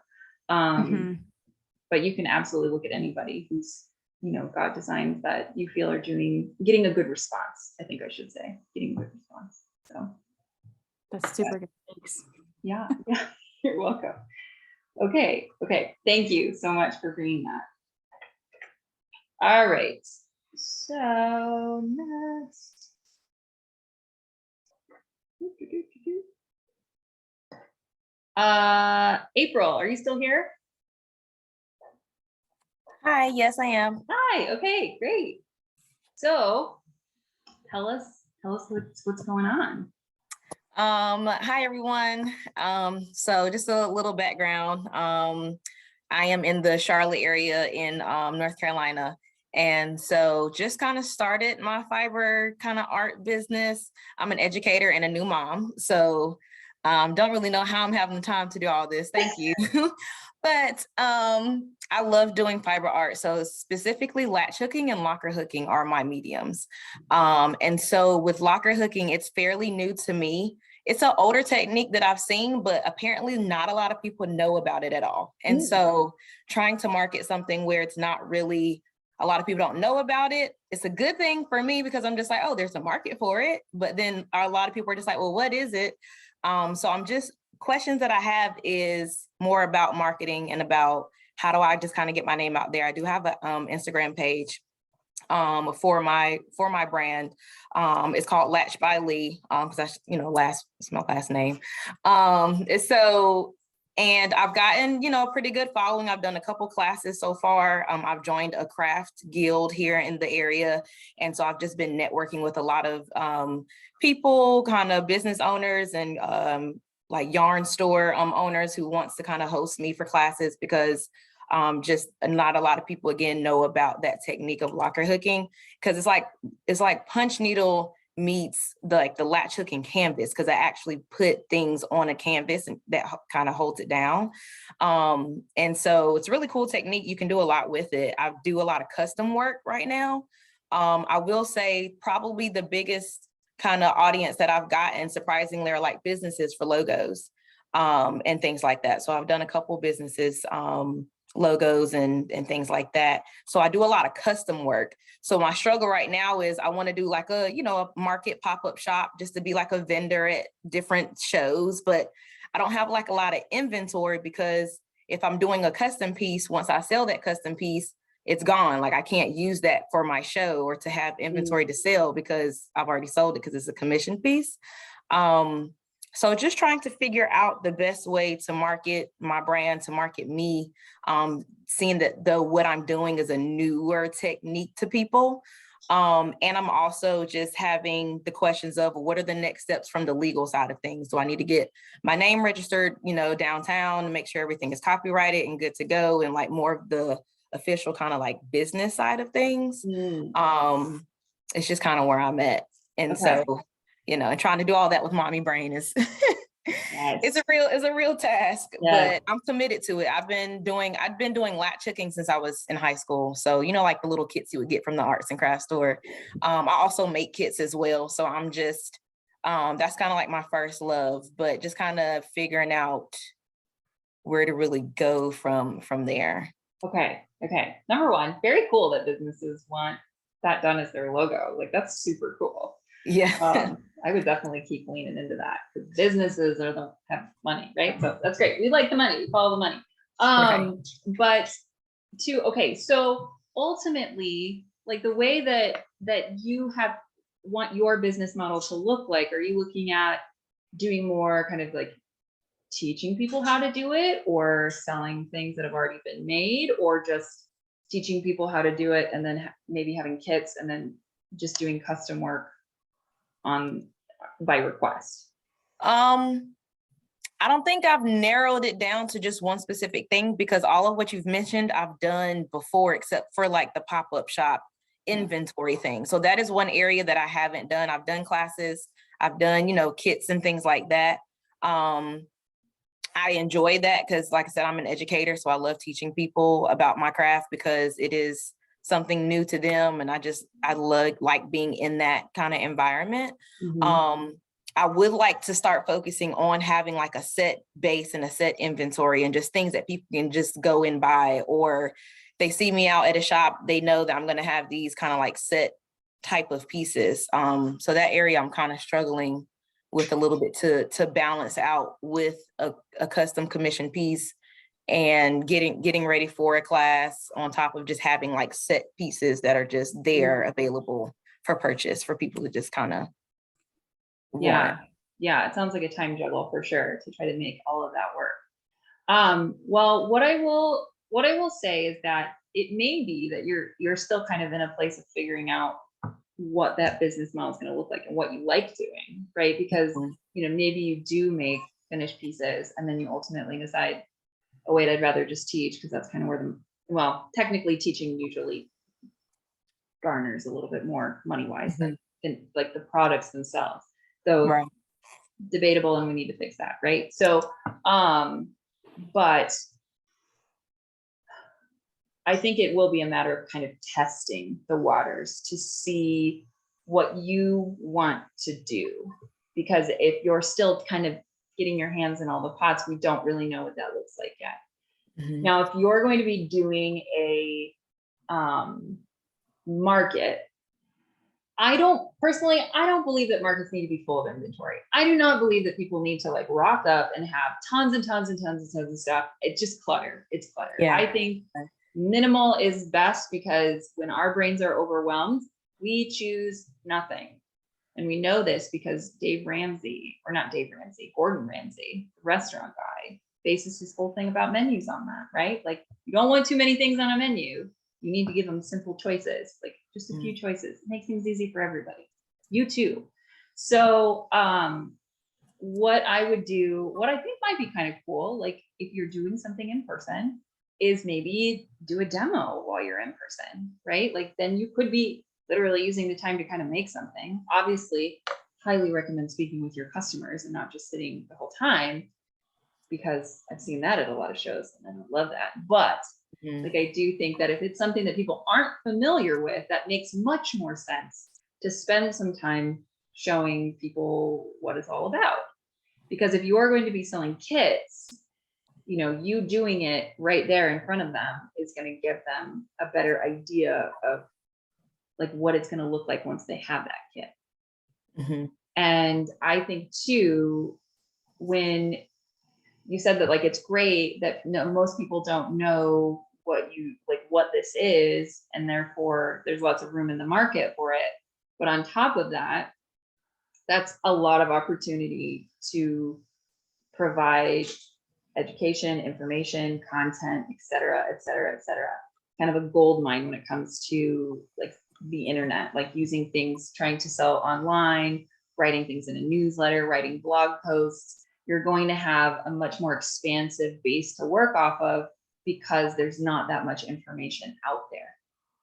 But you can absolutely look at anybody who's, you know, got designs that you feel are getting a good response. I think I should say getting a good response. So That's super good. Thanks. Yeah, you're welcome. Okay. Thank you so much for bringing that. All right. So next. April, are you still here? Hi, yes, I am. Hi. Okay, great. So tell us what's going on. Hi everyone. So just a little background. I am in the Charlotte area in North Carolina. And so just kind of started my fiber kind of art business. I'm an educator and a new mom. So don't really know how I'm having the time to do all this. Thank you. But I love doing fiber art. So specifically latch hooking and locker hooking are my mediums. And so with locker hooking, it's fairly new to me. It's an older technique that I've seen, but apparently not a lot of people know about it at all. And so trying to market something where it's not really, a lot of people don't know about it, it's a good thing for me because I'm just like, oh, there's a market for it. But then a lot of people are just like, well, what is it? So I'm just, questions that I have is more about marketing and about how do I just kind of get my name out there. I do have an Instagram page for my brand. It's called Latch by Lee, because that's, you know, it's my last name. And I've gotten, you know, a pretty good following. I've done a couple classes so far. I've joined a craft guild here in the area. And so I've just been networking with a lot of people, kind of business owners and like yarn store owners who wants to kind of host me for classes because just not a lot of people, again, know about that technique of locker hooking, because it's like punch needle meets the latch hooking canvas, because I actually put things on a canvas and that kind of holds it down. And so it's a really cool technique. You can do a lot with it. I do a lot of custom work right now. I will say probably the biggest kind of audience that I've gotten, surprisingly, are like businesses for logos and things like that. So I've done a couple businesses, logos and things like that. So I do a lot of custom work. So my struggle right now is I want to do like a market pop-up shop just to be like a vendor at different shows, but I don't have like a lot of inventory, because if I'm doing a custom piece, once I sell that custom piece, it's gone. Like I can't use that for my show or to have inventory to sell because I've already sold it because it's a commission piece. So just trying to figure out the best way to market my brand, to market me, seeing that what I'm doing is a newer technique to people. And I'm also just having the questions of what are the next steps from the legal side of things? Do I need to get my name registered, downtown, and make sure everything is copyrighted and good to go, and like more of the official kind of like business side of things. It's just kind of where I'm at. And so and trying to do all that with mommy brain is Yes. it's a real task, Yes. but I'm committed to it. I've been doing latch hooking since I was in high school. So, like the little kits you would get from the arts and crafts store. I also make kits as well. So I'm just, that's kind of like my first love, but just kind of figuring out where to really go from there. Okay. Number one, very cool that businesses want that done as their logo. Like, that's super cool. Yeah. I would definitely keep leaning into that, because businesses have money, right? So that's great. We like the money. We follow the money. Right. But okay, so ultimately, like, the way that you want your business model to look like, are you looking at doing more kind of like teaching people how to do it, or selling things that have already been made, or just teaching people how to do it and then maybe having kits and then just doing custom work by request? I don't think I've narrowed it down to just one specific thing, because all of what you've mentioned I've done before, except for like the pop-up shop inventory thing. So that is one area that I haven't done. I've done classes, I've done, kits and things like that. I enjoy that because, like I said, I'm an educator, so I love teaching people about my craft because it is something new to them, and I love like being in that kind of environment. I would like to start focusing on having like a set base and a set inventory and just things that people can just go and buy, or they see me out at a shop, they know that I'm going to have these kind of like set type of pieces. So that area I'm kind of struggling with a little bit to balance out with a custom commission piece and getting ready for a class on top of just having like set pieces that are just there available for purchase for people to just kind of want. Yeah, it sounds like a time juggle for sure to try to make all of that work. Well, what I will say is that it may be that you're still kind of in a place of figuring out what that business model is going to look like and what you like doing, right? Because maybe you do make finished pieces and then you ultimately decide, oh wait, I'd rather just teach, because that's kind of where technically teaching usually garners a little bit more money-wise than like the products themselves. So Right. debatable, and we need to fix that, right? So but I think it will be a matter of kind of testing the waters to see what you want to do. Because if you're still kind of getting your hands in all the pots, we don't really know what that looks like yet. Now, if you're going to be doing a market, I don't believe that markets need to be full of inventory. I do not believe that people need to like rock up and have tons and tons and tons and tons of stuff. It's just clutter. It's clutter. Yeah. I think minimal is best, because when our brains are overwhelmed, we choose nothing. And we know this because Gordon Ramsay, the restaurant guy, bases his whole thing about menus on that, right? Like, you don't want too many things on a menu. You need to give them simple choices, like just a few choices. It makes things easy for everybody. You too. So what I would do, what I think might be kind of cool, like if you're doing something in person, is maybe do a demo while you're in person, right? Like, then you could be literally using the time to kind of make something. Obviously, highly recommend speaking with your customers and not just sitting the whole time, because I've seen that at a lot of shows and I don't love that. But like, I do think that if it's something that people aren't familiar with, that makes much more sense to spend some time showing people what it's all about. Because if you are going to be selling kits, you doing it right there in front of them is going to give them a better idea of like what it's going to look like once they have that kit. And I think too, when you said that, like, it's great that most people don't know what this is, and therefore there's lots of room in the market for it. But on top of that, that's a lot of opportunity to provide education, information, content, et cetera, et cetera, et cetera. Kind of a gold mine when it comes to like the internet, like using things, trying to sell online, writing things in a newsletter, writing blog posts. You're going to have a much more expansive base to work off of, because there's not that much information out there.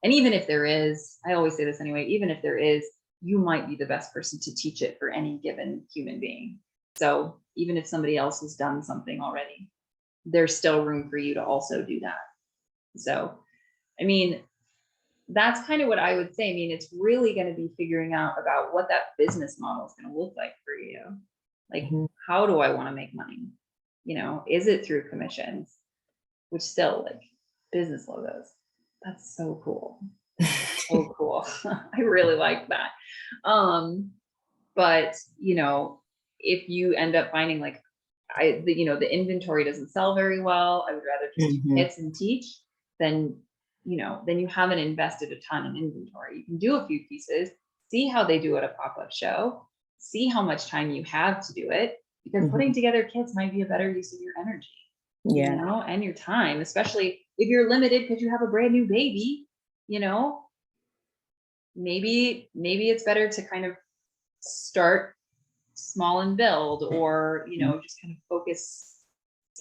And even if there is, I always say this anyway, even if there is, you might be the best person to teach it for any given human being. So even if somebody else has done something already, there's still room for you to also do that. So, I mean, that's kind of what I would say. I mean, it's really going to be figuring out about what that business model is going to look like for you. Like, how do I want to make money? You know, is it through commissions? Which still, like, business logos, that's so cool. So cool. I really like that. But you know, if you end up finding like the inventory doesn't sell very well, I would rather just do kits and teach, then then you haven't invested a ton in inventory. You can do a few pieces, see how they do at a pop-up show, see how much time you have to do it, because putting together kits might be a better use of your energy, and your time, especially if you're limited because you have a brand new baby. Maybe it's better to kind of start small and build, or just kind of focus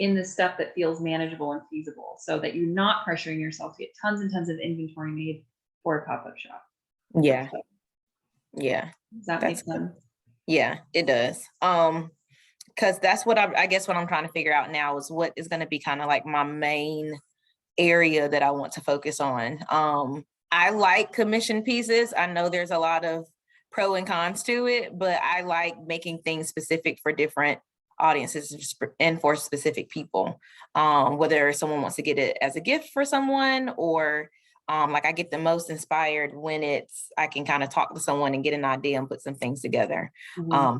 in the stuff that feels manageable and feasible, so that you're not pressuring yourself to get tons and tons of inventory made for a pop-up shop. Yeah. So, Yeah. does that make sense? Yeah, it does. Because that's what I guess what I'm trying to figure out now is what is going to be kind of like my main area that I want to focus on. I like commission pieces. I know there's a lot of pro and cons to it, but I like making things specific for different audiences and for specific people. Whether someone wants to get it as a gift for someone, or like I get the most inspired when I can kind of talk to someone and get an idea and put some things together.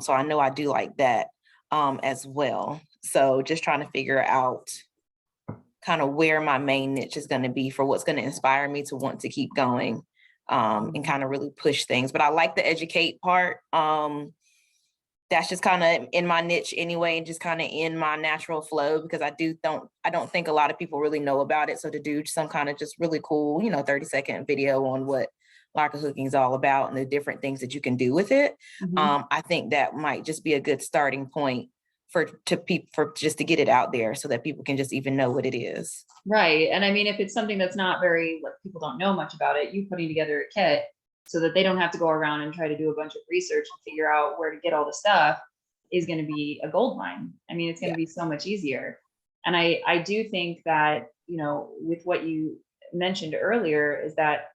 So I know I do like that as well. So just trying to figure out kind of where my main niche is going to be for what's going to inspire me to want to keep going and kind of really push things. But I like the educate part. That's just kind of in my niche anyway, and just kind of in my natural flow, because I don't think a lot of people really know about it. So to do some kind of just really cool, 30-second video on what locker hooking is all about and the different things that you can do with it. I think that might just be a good starting point for just to get it out there so that people can just even know what it is. Right. And I mean, if it's something that's not very, like, people don't know much about it, you putting together a kit so that they don't have to go around and try to do a bunch of research and figure out where to get all the stuff is going to be a gold mine. I mean, it's going to be so much easier. And I do think that, with what you mentioned earlier is that,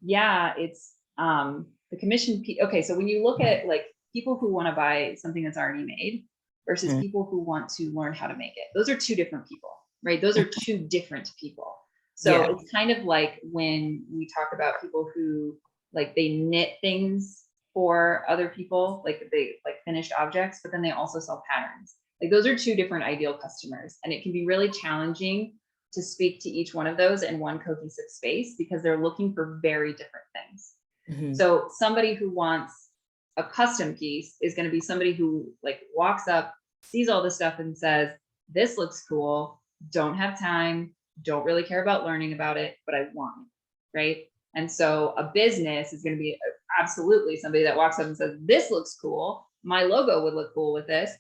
it's the commission. Okay. So when you look at like people who want to buy something that's already made versus people who want to learn how to make it, those are two different people, right? Those are two different people. So it's kind of like when we talk about people who like they knit things for other people, like they like finished objects, but then they also sell patterns. Like those are two different ideal customers. And it can be really challenging to speak to each one of those in one cohesive space because they're looking for very different things. So somebody who wants a custom piece is going to be somebody who like walks up, sees all this stuff and says, this looks cool, don't have time, don't really care about learning about it, but I want it, right? And so a business is going to be absolutely somebody that walks up and says, this looks cool, my logo would look cool with this.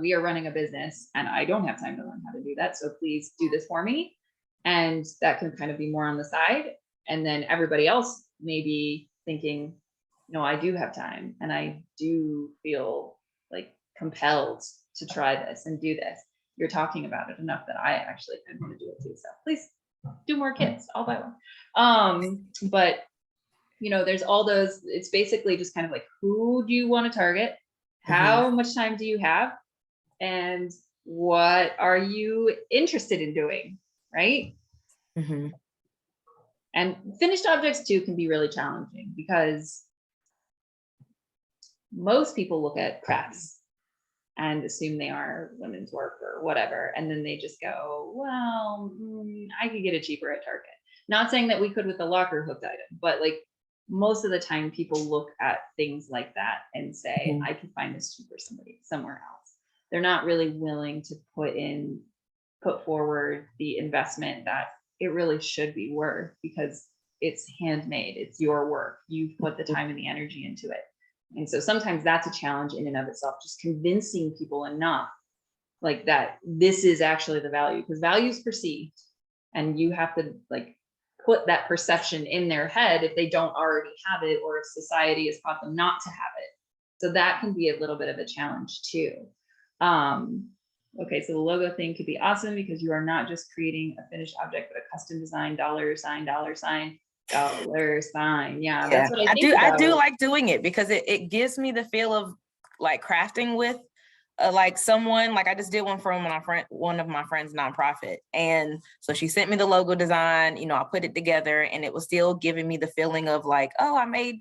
We are running a business and I don't have time to learn how to do that, so please do this for me. And that can kind of be more on the side. And then everybody else may be thinking, no, I do have time and I do feel like compelled to try this and do this. You're talking about it enough that I actually kind of want to do it too. So please do more kits. I'll buy one. But there's all those, it's basically just kind of like, who do you want to target? How much time do you have? And what are you interested in doing? Right. And finished objects too can be really challenging because most people look at crafts and assume they are women's work or whatever. And then they just go, well, I could get it cheaper at Target. Not saying that we could with the locker hooked item, but like most of the time people look at things like that and say, I can find this cheaper somewhere else. They're not really willing to put forward the investment that it really should be worth because it's handmade, it's your work. You've put the time and the energy into it. And so sometimes that's a challenge in and of itself, just convincing people enough like that this is actually the value, because value is perceived and you have to like put that perception in their head if they don't already have it, or if society has taught them not to have it. So that can be a little bit of a challenge too. Okay, so the logo thing could be awesome because you are not just creating a finished object, but a custom design, dollar sign, dollar sign, dollar sign. Yeah, that's what I think I do about. like doing it because it gives me the feel of like crafting with like someone. Like I just did one from one of my friends' nonprofit, and so she sent me the logo design. I put it together, and it was still giving me the feeling of like, oh, I made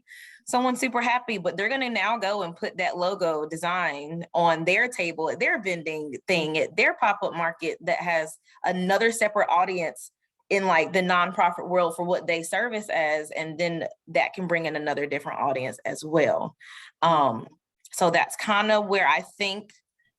someone super happy. But they're gonna now go and put that logo design on their table at their vending thing at their pop-up market that has another separate audience in like the nonprofit world for what they service as, and then that can bring in another different audience as well. So that's kind of where I think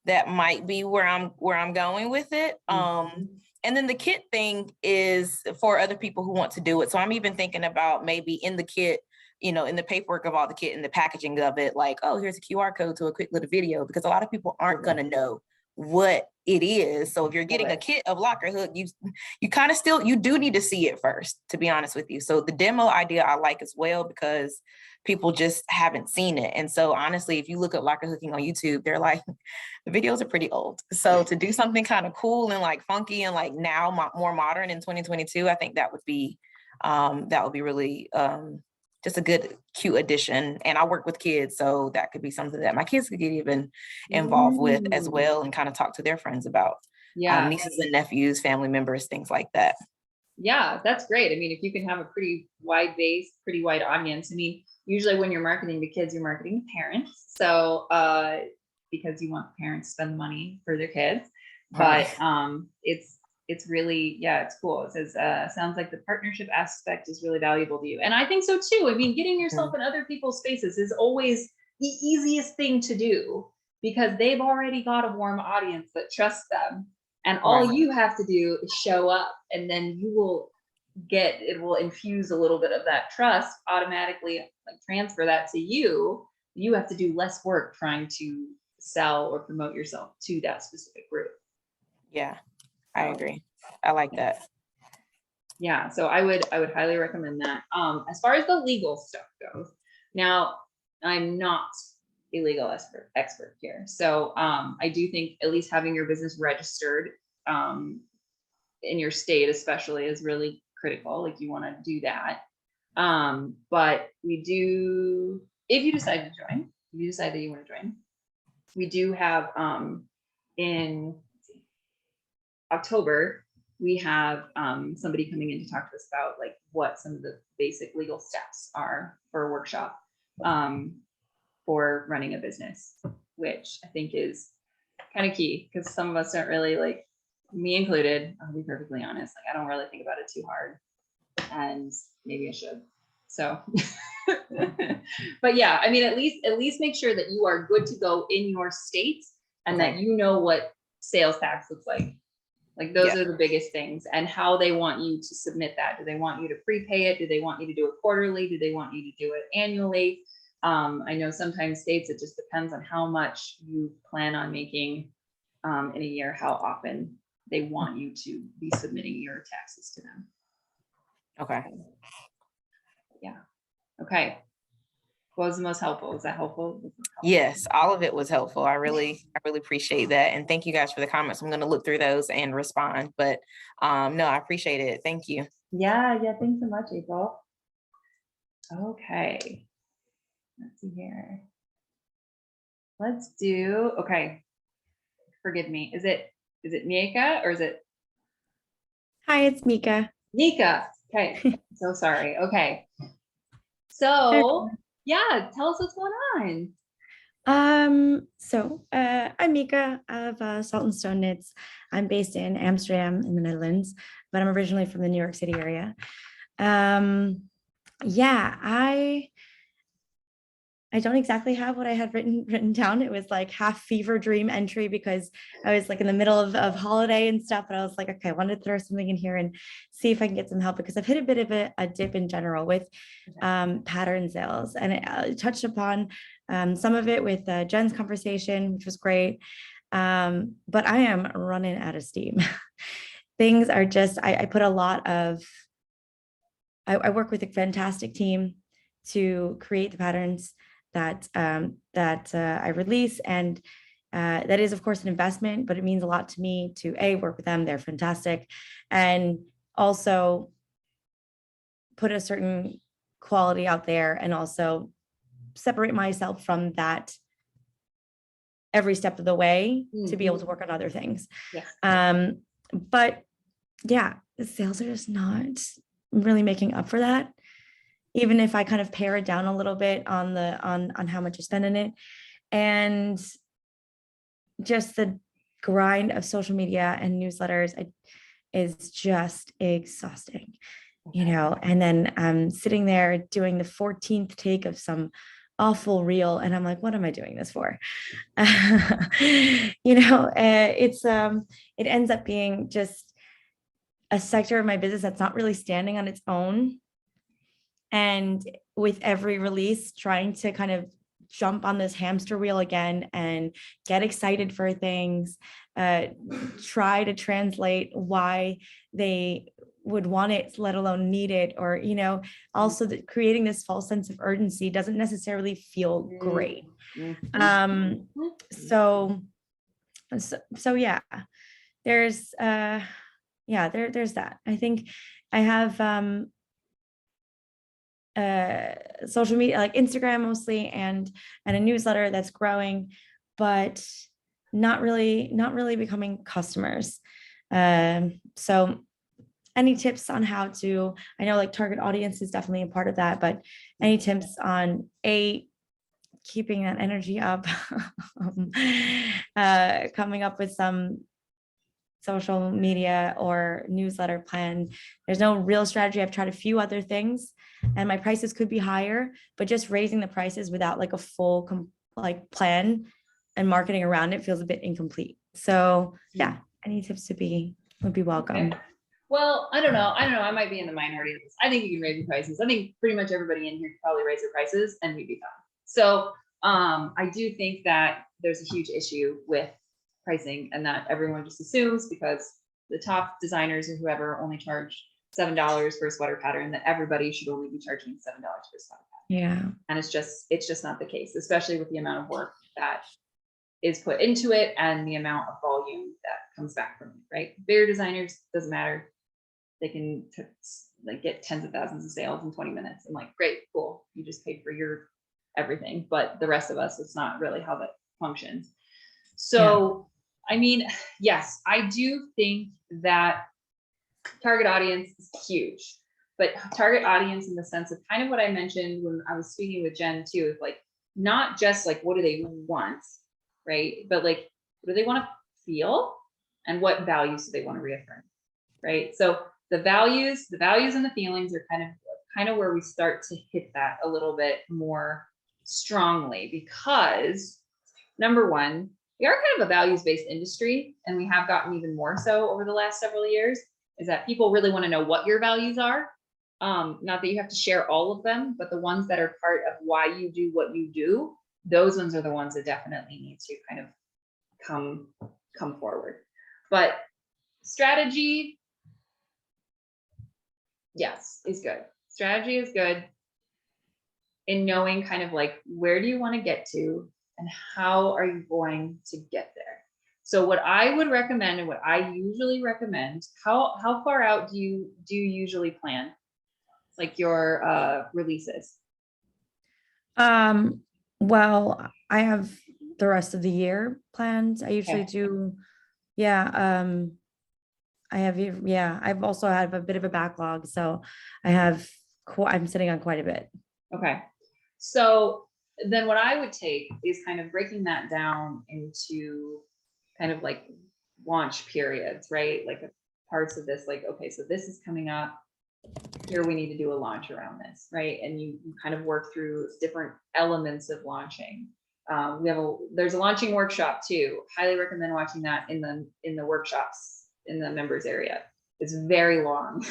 that might be where I'm going with it. And then the kit thing is for other people who want to do it. So I'm even thinking about maybe in the kit, in the paperwork of all the kit and the packaging of it, like, oh, here's a QR code to a quick little video, because a lot of people aren't going to know what it is. So if you're getting a kit of locker hook, you kind of still, you do need to see it first, to be honest with you. So the demo idea I like as well, because people just haven't seen it. And so honestly, if you look at locker hooking on YouTube, they're like, the videos are pretty old. So to do something kind of cool and like funky and like now more modern in 2022, I think that would be really just a good, cute addition. And I work with kids, so that could be something that my kids could get even involved with as well, and kind of talk to their friends about. Yeah. Nieces and nephews, family members, things like that. Yeah, that's great. I mean, if you can have a pretty wide base, pretty wide audience. I mean, usually when you're marketing to kids, you're marketing to parents. So because you want parents to spend the money for their kids. But it's really, yeah, it's cool. It says, sounds like the partnership aspect is really valuable to you. And I think so too. I mean, getting yourself in other people's spaces is always the easiest thing to do, because they've already got a warm audience that trusts them. And all you have to do is show up, and then it will infuse a little bit of that trust automatically, like transfer that to you. You have to do less work trying to sell or promote yourself to that specific group. Yeah, I agree. I like that. Yeah, so I would highly recommend that. As far as the legal stuff goes, now I'm not a legal expert here. So I do think at least having your business registered in your state especially is really critical. Like you want to do that. But we do, if you decide to join, if you decide that you want to join, we do have in October, we have somebody coming in to talk to us about like what some of the basic legal steps are for a workshop for running a business, which I think is kind of key, because some of us don't really, like me included, I'll be perfectly honest, like I don't really think about it too hard, and maybe I should. So, but yeah, I mean, at least make sure that you are good to go in your state, and that you know what sales tax looks like. Like those are the biggest things, and how they want you to submit that. Do they want you to prepay it? Do they want you to do it quarterly? Do they want you to do it annually? I know sometimes states, it just depends on how much you plan on making in a year, how often they want you to be submitting your taxes to them. Okay. Yeah. Okay. What was the most helpful? Was that helpful? Yes, all of it was helpful. I really appreciate that. And thank you guys for the comments. I'm going to look through those and respond, but no, I appreciate it. Thank you. Yeah. Thanks so much, April. Okay. Let's see here. Let's do, okay. Forgive me. Is it Mika or is it? Hi, it's Mika. Nika. Okay. So sorry. Okay. So yeah, tell us what's going on. I'm Mika of Salt and Stone Knits. I'm based in Amsterdam in the Netherlands, but I'm originally from the New York City area. I don't exactly have what I had written down. It was like half fever dream entry, because I was like in the middle of holiday and stuff. But I was like, okay, I wanted to throw something in here and see if I can get some help, because I've hit a bit of a dip in general with pattern sales. And it touched upon some of it with Jen's conversation, which was great. But I am running out of steam. Things are just, I put a lot of I work with a fantastic team to create the patterns that I release, and that is of course an investment, but it means a lot to me to work with them. They're fantastic, and also put a certain quality out there, and also separate myself from that every step of the way to be able to work on other things. Yes. But yeah, the sales are just not really making up for that. Even if I kind of pare it down a little bit on how much I spend in it, and just the grind of social media and newsletters is just exhausting, you know. And then I'm sitting there doing the 14th take of some awful reel, and I'm like, what am I doing this for? You know, it ends up being just a sector of my business that's not really standing on its own. And with every release, trying to kind of jump on this hamster wheel again and get excited for things, try to translate why they would want it, let alone need it, or, you know, also creating this false sense of urgency doesn't necessarily feel great. So yeah, there's there's that. I think I have social media like Instagram mostly, and a newsletter that's growing, but not really becoming customers. So any tips on how to, I know like target audience is definitely a part of that, but any tips on keeping that energy up, coming up with some social media or newsletter plan. There's no real strategy. I've tried a few other things, and my prices could be higher, but just raising the prices without like a full plan and marketing around it feels a bit incomplete. So yeah, any tips would be welcome. Okay. Well, I don't know. I might be in the minority of this. I think you can raise your prices. I think pretty much everybody in here could probably raise their prices and we'd be fine. So I do think that there's a huge issue with pricing, and that everyone just assumes because the top designers or whoever only charge $7 for a sweater pattern, that everybody should only be charging $7 for a sweater pattern. Yeah. And it's just not the case, especially with the amount of work that is put into it and the amount of volume that comes back from it, right? Bigger designers, doesn't matter. They can like get tens of thousands of sales in 20 minutes. I'm like, great, cool. You just paid for your everything. But the rest of us, it's not really how that functions. So, yeah. I mean, yes, I do think that target audience is huge, but target audience in the sense of kind of what I mentioned when I was speaking with Jen too, is like, not just like, what do they want, right? But like, what do they want to feel, and what values do they want to reaffirm, right? So the values and the feelings are kind of where we start to hit that a little bit more strongly, because number one, we are kind of a values-based industry, and we have gotten even more so over the last several years, is that people really want to know what your values are. Not that you have to share all of them, but the ones that are part of why you do what you do, those ones are the ones that definitely need to kind of come forward. But strategy, yes, is good. Strategy is good in knowing kind of like, where do you want to get to and how are you going to get there? So what I would recommend, and what I usually recommend, how far out do you usually plan like your releases? Well, I have the rest of the year planned. I usually do. Yeah. I've also have a bit of a backlog, so I'm sitting on quite a bit. Okay. So then what I would take is kind of breaking that down into kind of like launch periods, right? Like parts of this, like, okay, so this is coming up. Here we need to do a launch around this, right? And you kind of work through different elements of launching. There's a launching workshop too. Highly recommend watching that in the workshops in the members area. It's very long.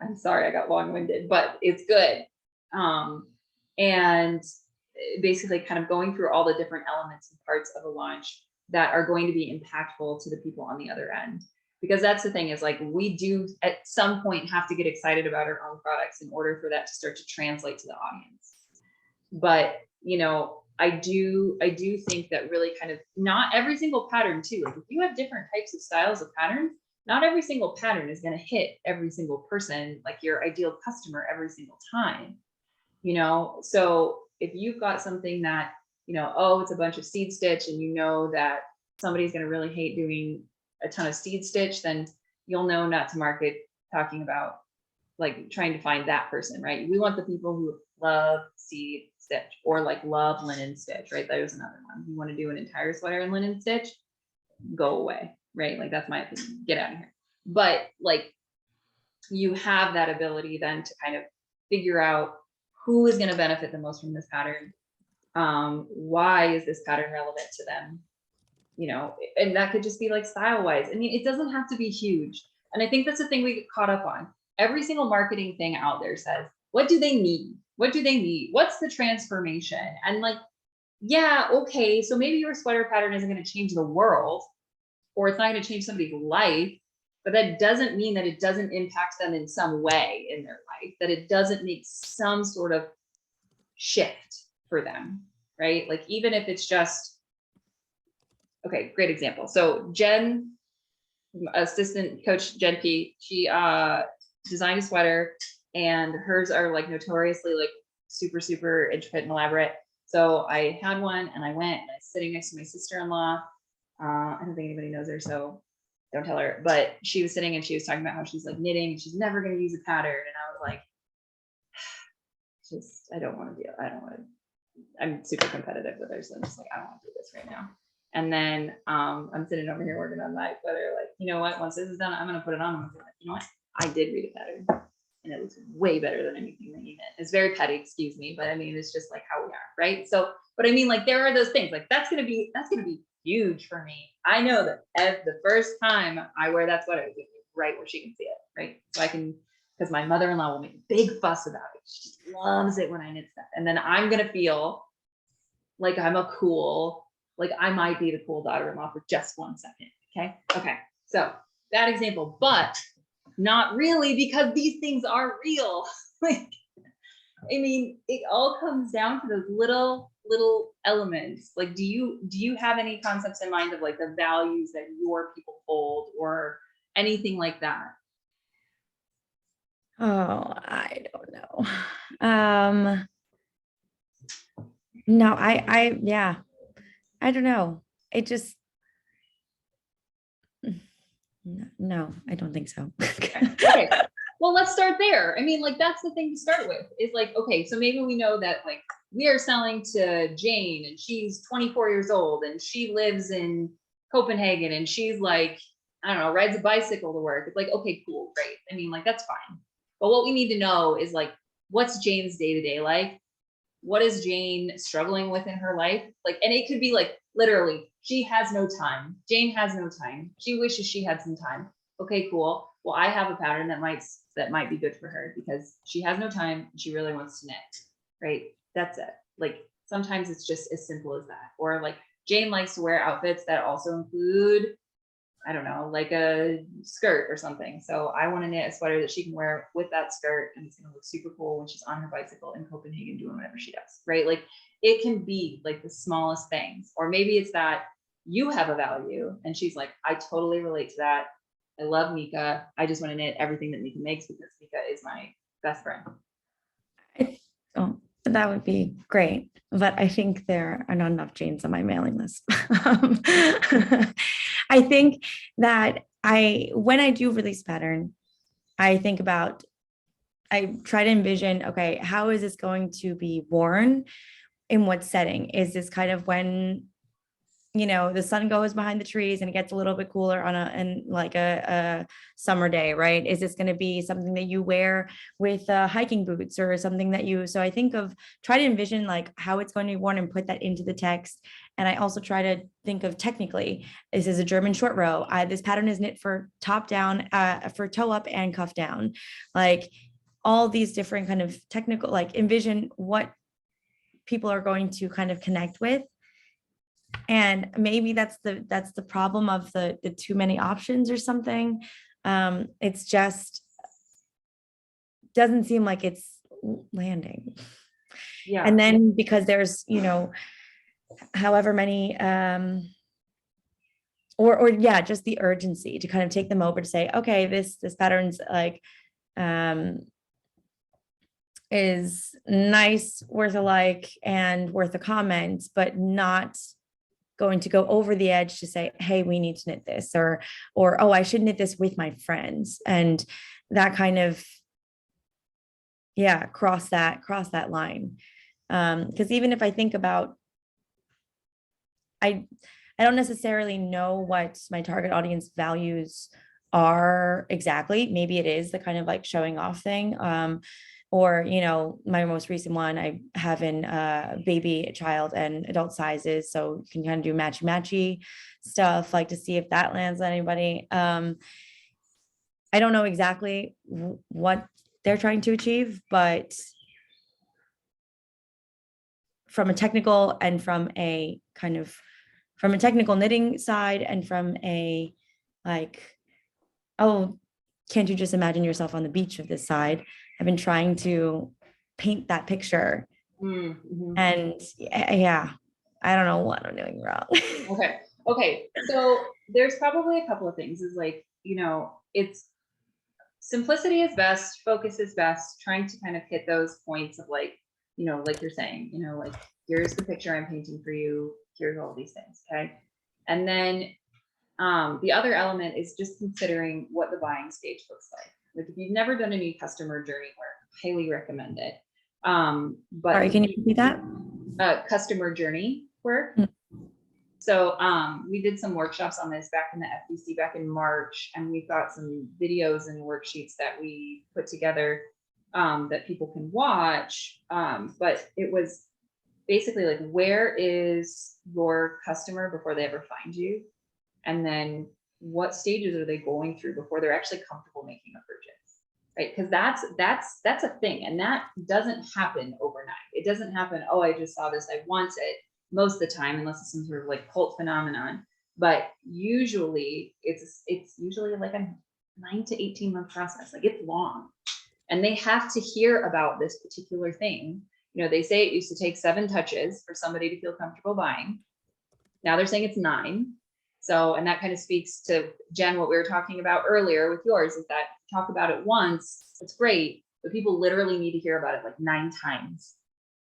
I'm sorry, I got long-winded, but it's good. And basically kind of going through all the different elements and parts of a launch that are going to be impactful to the people on the other end. Because that's the thing is like, we do at some point have to get excited about our own products in order for that to start to translate to the audience. But, you know, I do think that really kind of not every single pattern too, like if you have different types of styles of patterns, not every single pattern is going to hit every single person, like your ideal customer every single time, you know? So if you've got something that, you know, oh, it's a bunch of seed stitch and you know that somebody's going to really hate doing a ton of seed stitch, then you'll know not to market talking about like trying to find that person, right? We want the people who love seed stitch or like love linen stitch, right? That was another one. You want to do an entire sweater in linen stitch, go away, right? Like that's my opinion, get out of here. But like you have that ability then to kind of figure out who is going to benefit the most from this pattern. Why is this pattern relevant to them? You know, and that could just be like style wise. I mean, it doesn't have to be huge. And I think that's the thing we get caught up on. Every single marketing thing out there says, what do they need? What do they need? What's the transformation? And like, yeah, okay, so maybe your sweater pattern isn't going to change the world, or it's not going to change somebody's life, but that doesn't mean that it doesn't impact them in some way in their life, that it doesn't make some sort of shift for them, right? Like even if it's just, okay, great example. So Jen, assistant coach Jen P, she designed a sweater and hers are like notoriously like super, super intricate and elaborate. So I had one and I went and I was sitting next to my sister-in-law. I don't think anybody knows her, so don't tell her, but she was sitting and she was talking about how she's like knitting and she's never going to use a pattern. And I was like, I don't want to, I'm super competitive with her. So I'm just like, I don't want to do this right now. And then I'm sitting over here working on my sweater, like, you know what, once this is done, I'm going to put it on. I'm like, you know what, I did read a pattern and it was way better than anything that you did. It's very petty, excuse me, but I mean, it's just like how we are, right? So, but I mean, like, there are those things, like that's going to be huge for me. I know that as the first time I wear that sweater, it's right where she can see it, right? So I can, because my mother-in-law will make a big fuss about it. She just loves it when I knit stuff. And then I'm going to feel like I'm a cool, like I might be the cool daughter-in-law for just 1 second. Okay. So that example, but not really, because these things are real. Like, I mean, it all comes down to those little elements. Like, do you have any concepts in mind of like the values that your people hold or anything like that? Oh, I don't know. No, yeah, I don't know. It just, no, I don't think so. Okay. Well, let's start there. I mean, like, that's the thing to start with is like, okay, so maybe we know that like we are selling to Jane and she's 24 years old and she lives in Copenhagen and she's like, I don't know, rides a bicycle to work. It's like, okay, cool, great. I mean, like, that's fine. But what we need to know is like, what's Jane's day-to-day like? What is Jane struggling with in her life? Like, and it could be like, literally, she has no time. Jane has no time. She wishes she had some time. Okay, cool. Well, I have a pattern that might be good for her because she has no time and she really wants to knit, right? That's it. Like, sometimes it's just as simple as that. Or like, Jane likes to wear outfits that also include, I don't know, like a skirt or something. So I want to knit a sweater that she can wear with that skirt and it's going to look super cool when she's on her bicycle in Copenhagen doing whatever she does, right? Like, it can be like the smallest things. Or maybe it's that you have a value and she's like, I totally relate to that. I love Mika. I just want to knit everything that Mika makes because Mika is my best friend. Oh, that would be great. But I think there are not enough Janes on my mailing list. I think that when I do release pattern, I try to envision, okay, how is this going to be worn? In what setting? Is this kind of when, the sun goes behind the trees and it gets a little bit cooler on a summer day, right? Is this going to be something that you wear with hiking boots or something so I try to envision like how it's going to be worn and put that into the text. And I also try to think of technically, this is a German short row. This pattern is knit for top down, for toe up and cuff down, like all these different kind of technical, like envision what people are going to kind of connect with. And maybe that's the problem of the too many options or something. It's just doesn't seem like it's landing. Yeah. And then because there's, however many, or yeah, just the urgency to kind of take them over to say, okay, this pattern's like, is nice, worth a like, and worth a comment, but not going to go over the edge to say, hey, we need to knit this, or, oh, I should knit this with my friends. And that kind of, yeah, cross that line. Because even if I think about, I don't necessarily know what my target audience values are exactly. Maybe it is the kind of like showing off thing. Or, my most recent one, I have in baby, child, and adult sizes. So you can kind of do matchy stuff, like to see if that lands on anybody. I don't know exactly what they're trying to achieve, but from a technical and from a technical knitting side, and from a like, oh, can't you just imagine yourself on the beach of this side? I've been trying to paint that picture. Mm-hmm. And yeah, I don't know what I'm doing wrong. Okay. So there's probably a couple of things is like, it's simplicity is best, focus is best, trying to kind of hit those points of like, like you're saying, like, here's the picture I'm painting for you. Here's all these things. Okay. And then the other element is just considering what the buying stage looks like. Like if you've never done any customer journey work, highly recommend it. But Sorry, can you repeat that? Customer journey work. So we did some workshops on this back in the FBC back in March, and we've got some videos and worksheets that we put together that people can watch. But it was basically like, where is your customer before they ever find you? And then what stages are they going through before they're actually comfortable making a purchase, right? Because that's a thing, and that doesn't happen overnight. It doesn't happen, oh, I just saw this, I want it, most of the time, unless it's some sort of like cult phenomenon. But usually it's usually like a 9 to 18 month process. Like it's long, and they have to hear about this particular thing. They say it used to take 7 touches for somebody to feel comfortable buying. Now they're saying it's 9. So, and that kind of speaks to, Jen, what we were talking about earlier with yours, is that talk about it once, it's great, but people literally need to hear about it like 9 times.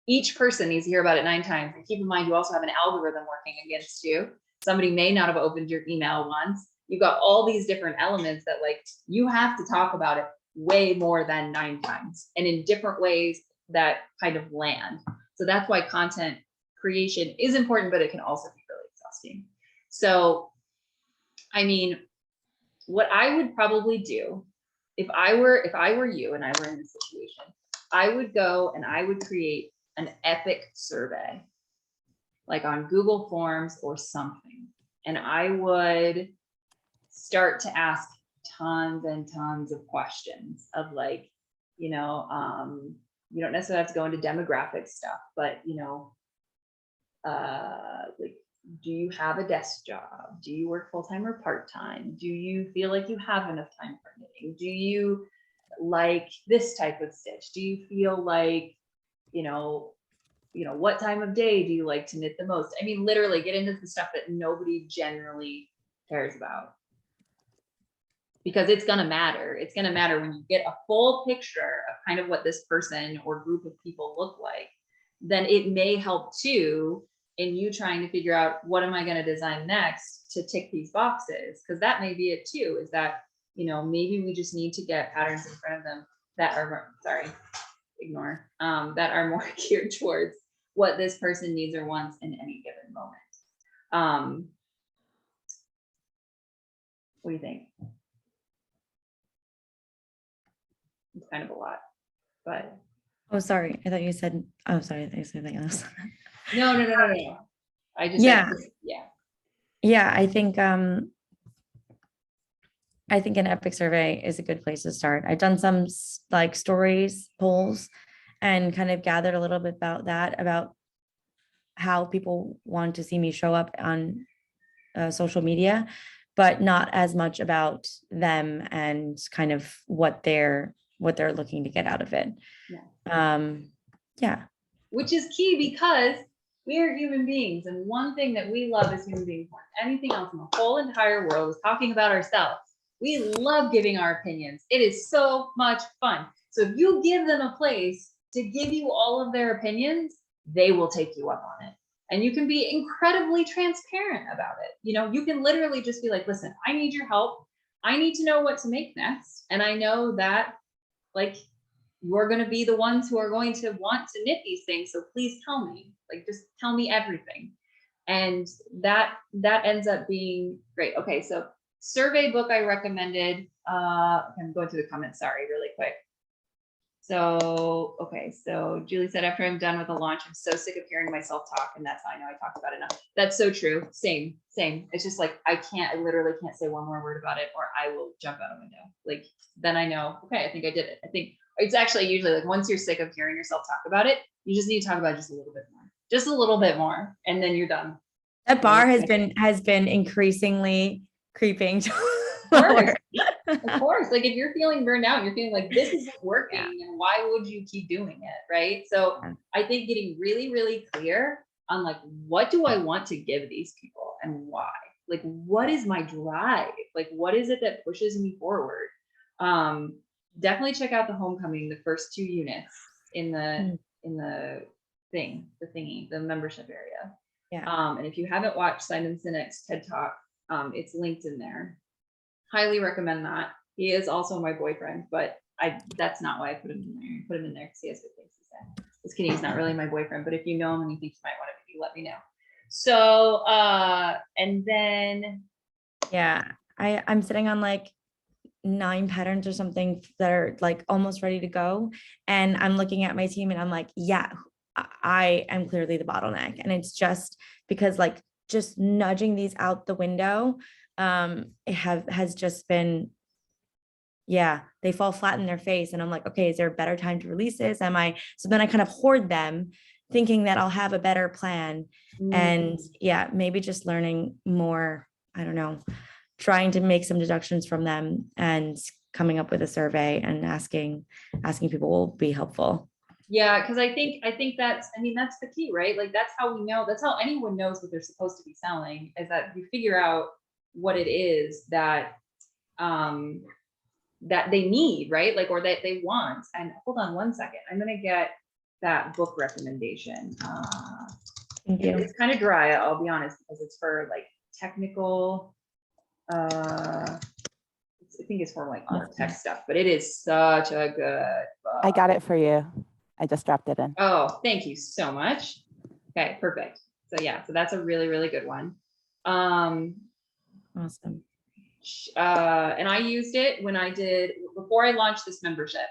Each person needs to hear about it 9 times. And keep in mind, you also have an algorithm working against you. Somebody may not have opened your email once. You've got all these different elements that like, you have to talk about it way more than 9 times, and in different ways that kind of land. So that's why content creation is important, but it can also be really exhausting. So, I mean, what I would probably do if I were you and I were in this situation, I would go and I would create an epic survey, like on Google Forms or something. And I would start to ask tons and tons of questions of like, you don't necessarily have to go into demographic stuff, but like, do you have a desk job? Do you work full-time or part-time? Do you feel like you have enough time for knitting? Do you like this type of stitch? Do you feel like, what time of day do you like to knit the most? I mean, literally get into the stuff that nobody generally cares about, because it's going to matter. It's going to matter when you get a full picture of kind of what this person or group of people look like. Then it may help too in you trying to figure out, what am I going to design next to tick these boxes? Because that may be it too, is that, maybe we just need to get patterns in front of them that are, that are more geared towards what this person needs or wants in any given moment. What do you think? It's kind of a lot, but. Oh, sorry. I thought you said, oh, sorry. I thought you said something else. No. I just, yeah. Yeah. Yeah. I think an epic survey is a good place to start. I've done some like stories, polls, and kind of gathered a little bit about that, about how people want to see me show up on social media, but not as much about them and kind of what they're looking to get out of it. Yeah. Which is key because we are human beings. And one thing that we love as human beings more than anything else in the whole entire world is talking about ourselves. We love giving our opinions. It is so much fun. So if you give them a place to give you all of their opinions, they will take you up on it. And you can be incredibly transparent about it. You know, you can literally just be like, listen, I need your help. I need to know what to make next. And I know that like you're going to be the ones who are going to want to knit these things. So please tell me, like, just tell me everything. And that ends up being great. Okay. So survey book I recommended, I'm going through the comments, sorry, really quick. So, okay, so Julie said, after I'm done with the launch, I'm so sick of hearing myself talk, and that's how I know I talked about it enough. That's so true. Same. It's just like, I literally can't say one more word about it, or I will jump out a window. Like, then I know, okay, I think I did it. I think it's actually usually like, once you're sick of hearing yourself talk about it, you just need to talk about it just a little bit more, and then you're done. That bar has been increasingly creeping. Of course, like if you're feeling burned out, you're feeling like this isn't working, and why would you keep doing it, right? So I think getting really, really clear on like, what do I want to give these people and why? Like, what is my drive? Like, what is it that pushes me forward? Definitely check out the homecoming, the first 2 units in the the membership area. Yeah. And if you haven't watched Simon Sinek's TED Talk, it's linked in there. Highly recommend that. He is also my boyfriend, but that's not why I put him in there. I put him in there because he has good things to say. Just kidding, he's not really my boyfriend, but if you know him and you think you might want to maybe let me know. So and then I'm sitting on like 9 patterns or something that are like almost ready to go. And I'm looking at my team and I'm like, yeah, I am clearly the bottleneck. And it's just because like just nudging these out the window has just been, they fall flat in their face. And I'm like, okay, is there a better time to release this? So then I kind of hoard them thinking that I'll have a better plan. And maybe just learning more, I don't know, trying to make some deductions from them and coming up with a survey and asking people will be helpful. Yeah, because I think that's the key, right? Like that's how we know, that's how anyone knows what they're supposed to be selling, is that you figure out what it is that that they need, right? Like, or that they want. And hold on one second, I'm gonna get that book recommendation. Thank you. It's kind of dry, I'll be honest, because it's for like technical I think it's for like tech stuff, but it is such a good book. I got it for you. I just dropped it in. Oh, thank you so much. Okay, perfect. So yeah, so that's a really, really good one. Awesome. And I used it before I launched this membership.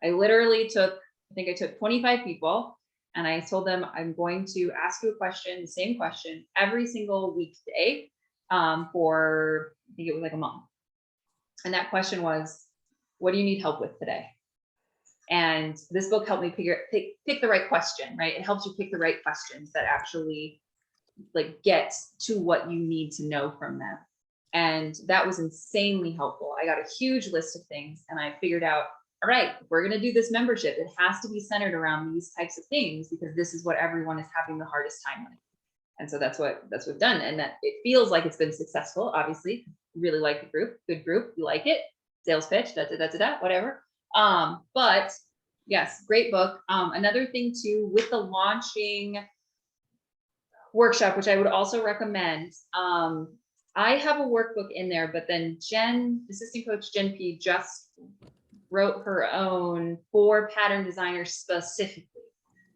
I literally took 25 people and I told them, I'm going to ask you a question, the same question every single weekday for, I think it was like a month. And that question was, what do you need help with today? And this book helped me pick the right question, right? It helps you pick the right questions that actually like get to what you need to know from them. And that was insanely helpful. I got a huge list of things and I figured out, all right, if we're going to do this membership, it has to be centered around these types of things because this is what everyone is having the hardest time with. And so that's what we've done. And that it feels like it's been successful. Obviously, really like the group, good group. You like it. Sales pitch, whatever. But yes, great book. Another thing too, with the launching workshop, which I would also recommend, I have a workbook in there, but then assistant coach Jen P just wrote her own for pattern designers specifically.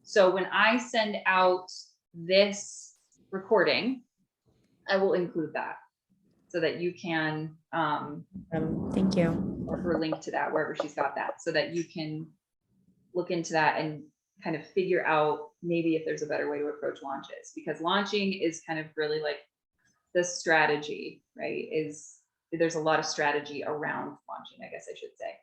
So when I send out this recording, I will include that so that you can, thank you. or her link to that, wherever she's got that, so that you can look into that and kind of figure out maybe if there's a better way to approach launches, because launching is kind of really like the strategy, right? There's a lot of strategy around launching, I guess I should say.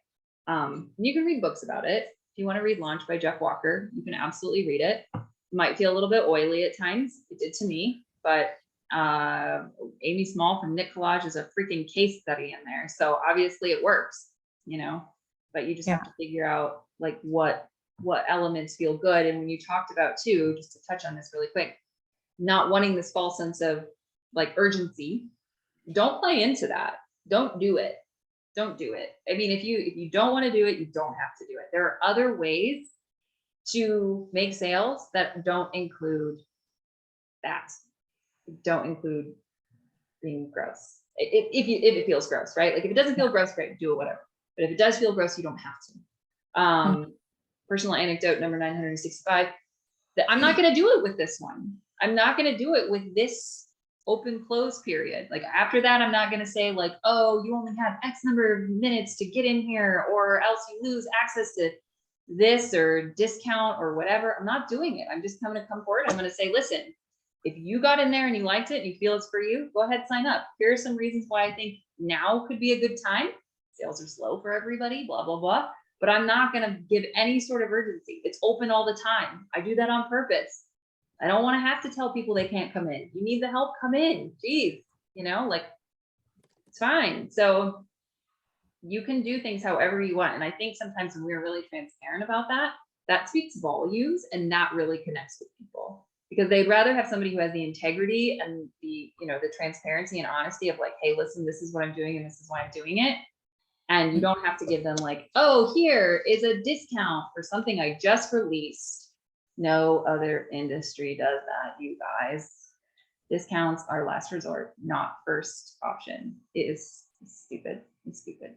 You can read books about it. If you want to read Launch by Jeff Walker, you can absolutely read it. might feel a little bit oily at times. It did to me, but Amy Small from Knit Collage is a freaking case study in there. So obviously it works, you know, but you just have to figure out like what elements feel good. And when you talked about too, just to touch on this really quick, not wanting this false sense of like urgency, don't play into that. Don't do it. Don't do it. I mean, if you don't want to do it, you don't have to do it. There are other ways to make sales that don't include that. Don't include being gross. If it feels gross, right? Like if it doesn't feel gross, great, do it, whatever. But if it does feel gross, you don't have to. Personal anecdote number 965, that I'm not going to do it with this one. I'm not going to do it with this open close period. Like after that, I'm not going to say like, oh, you only have X number of minutes to get in here, or else you lose access to this or discount or whatever. I'm not doing it. I'm just going to come forward. I'm going to say, listen, if you got in there and you liked it and you feel it's for you, go ahead, sign up. Here are some reasons why I think now could be a good time. Sales are slow for everybody, blah, blah, blah. But I'm not going to give any sort of urgency. It's open all the time. I do that on purpose. I don't want to have to tell people they can't come in. You need the help, come in. Geez, you know, like it's fine. So you can do things however you want. And I think sometimes when we're really transparent about that, that speaks volumes and that really connects with people, because they'd rather have somebody who has the integrity and the, you know, the transparency and honesty of like, hey, listen, this is what I'm doing and this is why I'm doing it. And you don't have to give them like, oh, here is a discount for something I just released. No other industry does that, you guys. Discounts are last resort, not first option. It is stupid. It's stupid.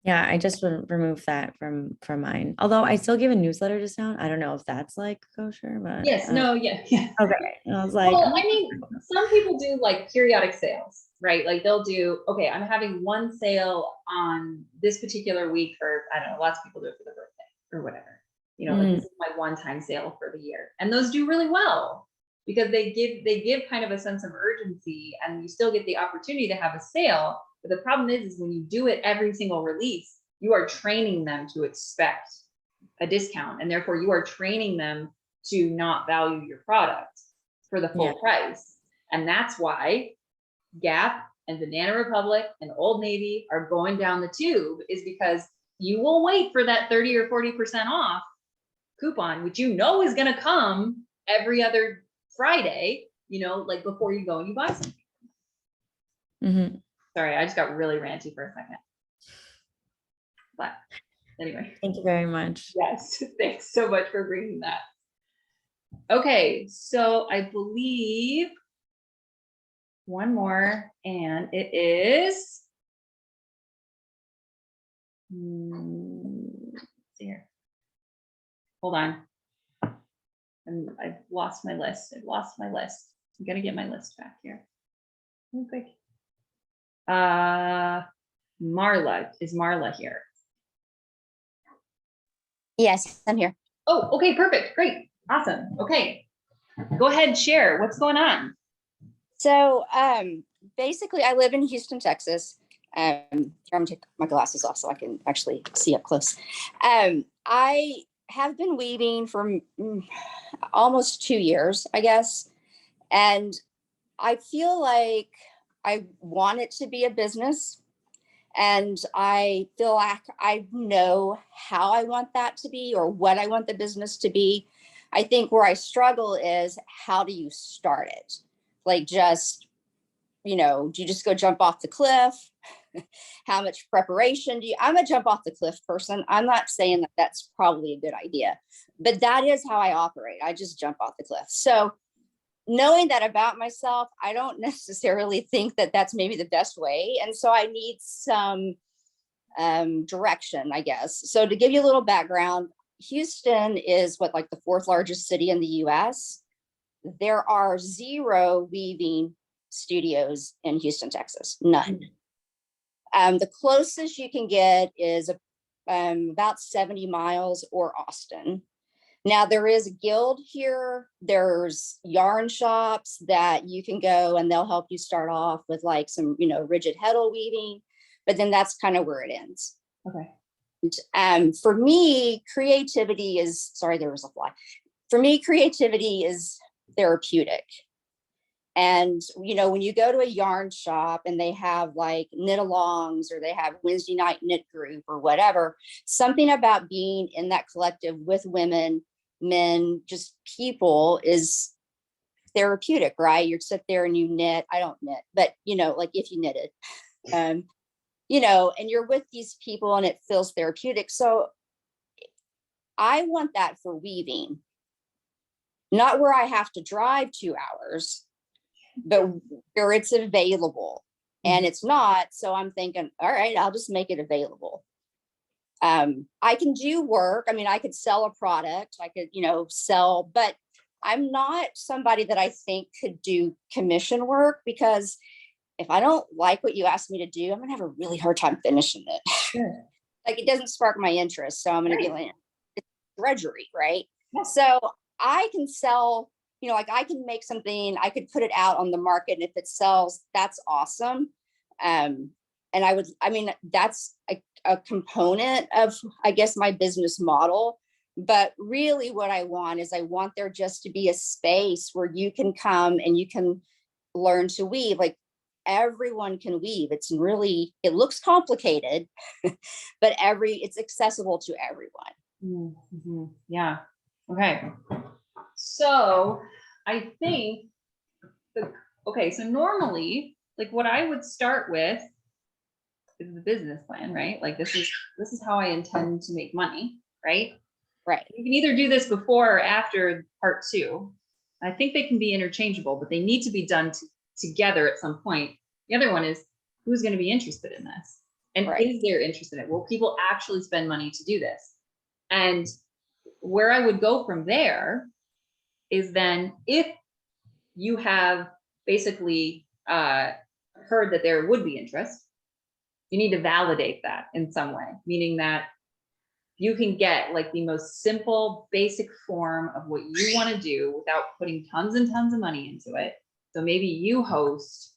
Yeah, I just removed that from mine. Although I still give a newsletter discount. I don't know if that's like kosher, but yes, no, yeah. Okay. And I was like, well, I mean, some people do like periodic sales, right? Like they'll do, okay, I'm having one sale on this particular week for, I don't know, lots of people do it for their birthday or whatever. You know, like this is my one-time sale for the year. And those do really well because they give kind of a sense of urgency, and you still get the opportunity to have a sale. But the problem is when you do it every single release, you are training them to expect a discount, and therefore you are training them to not value your product for the full price. And that's why Gap and Banana Republic and Old Navy are going down the tube, is because you will wait for that 30 or 40% off coupon, which you know is going to come every other Friday, you know, like before you go and you buy something. Sorry, I just got really ranty for a second. But anyway. Thank you very much. Yes, thanks so much for bringing that. Okay, so I believe one more, and it is, let's see here. Hold on. I've lost my list. I'm gonna get my list back here. Real quick. Marla, is Marla here? Yes, I'm here. Oh, okay, perfect, great, awesome. Okay, go ahead, share what's going on. So basically I live in Houston, Texas. Here, I'm gonna take my glasses off so I can actually see up close. I have been weaving for almost 2 years, I guess. And I feel like I want it to be a business. And I feel like I know how I want that to be or what I want the business to be. I think where I struggle is, how do you start it? Like, just, you know, do you just go jump off the cliff? How much preparation do you? I'm a jump off the cliff person. I'm not saying that that's probably a good idea, but that is how I operate. I just jump off the cliff. So knowing that about myself, I don't necessarily think that that's maybe the best way. And so I need some direction, I guess. So to give you a little background, Houston is like the 4th largest city in the US. There are 0 weaving studios in Houston, Texas, none. The closest you can get is about 70 miles or Austin. Now there is a guild here. There's yarn shops that you can go and they'll help you start off with like some, you know, rigid heddle weaving, but then that's kind of where it ends. Okay. For me, creativity is, sorry, there was a fly. for me, creativity is therapeutic. And, you know, when you go to a yarn shop and they have like knit alongs or they have Wednesday night knit group or whatever, something about being in that collective with women, men, just people is therapeutic, right? You sit there and you knit. I don't knit, but you know, like if you knitted, you know, and you're with these people and it feels therapeutic. So I want that for weaving, not where I have to drive 2 hours, but where it's available. And it's not. So I'm thinking, all right, I'll just make it available. I can do work. I mean, I could sell a product, I could, you know, sell, but I'm not somebody that I think could do commission work, because if I don't like what you asked me to do, I'm gonna have a really hard time finishing it. Sure. Like it doesn't spark my interest. So I'm gonna be Right. like, it's drudgery, right? Yeah. So I can sell, you know, like I can make something, I could put it out on the market, and if it sells, that's awesome. And I mean, that's a component of, I guess, my business model. But really what I want is I want there just to be a space where you can come and you can learn to weave. Like everyone can weave. It's really, it looks complicated, but it's accessible to everyone. Mm-hmm. Yeah. Okay. So I think okay, so normally, like what I would start with is the business plan, right? Like this is how I intend to make money, right? Right. You can either do this before or after part 2. I think they can be interchangeable, but they need to be done together at some point. The other one is, who's going to be interested in this? And Right. is there interest in it? Will people actually spend money to do this? And where I would go from there is then, if you have basically heard that there would be interest, you need to validate that in some way, meaning that you can get like the most simple, basic form of what you want to do without putting tons and tons of money into it. So maybe you host,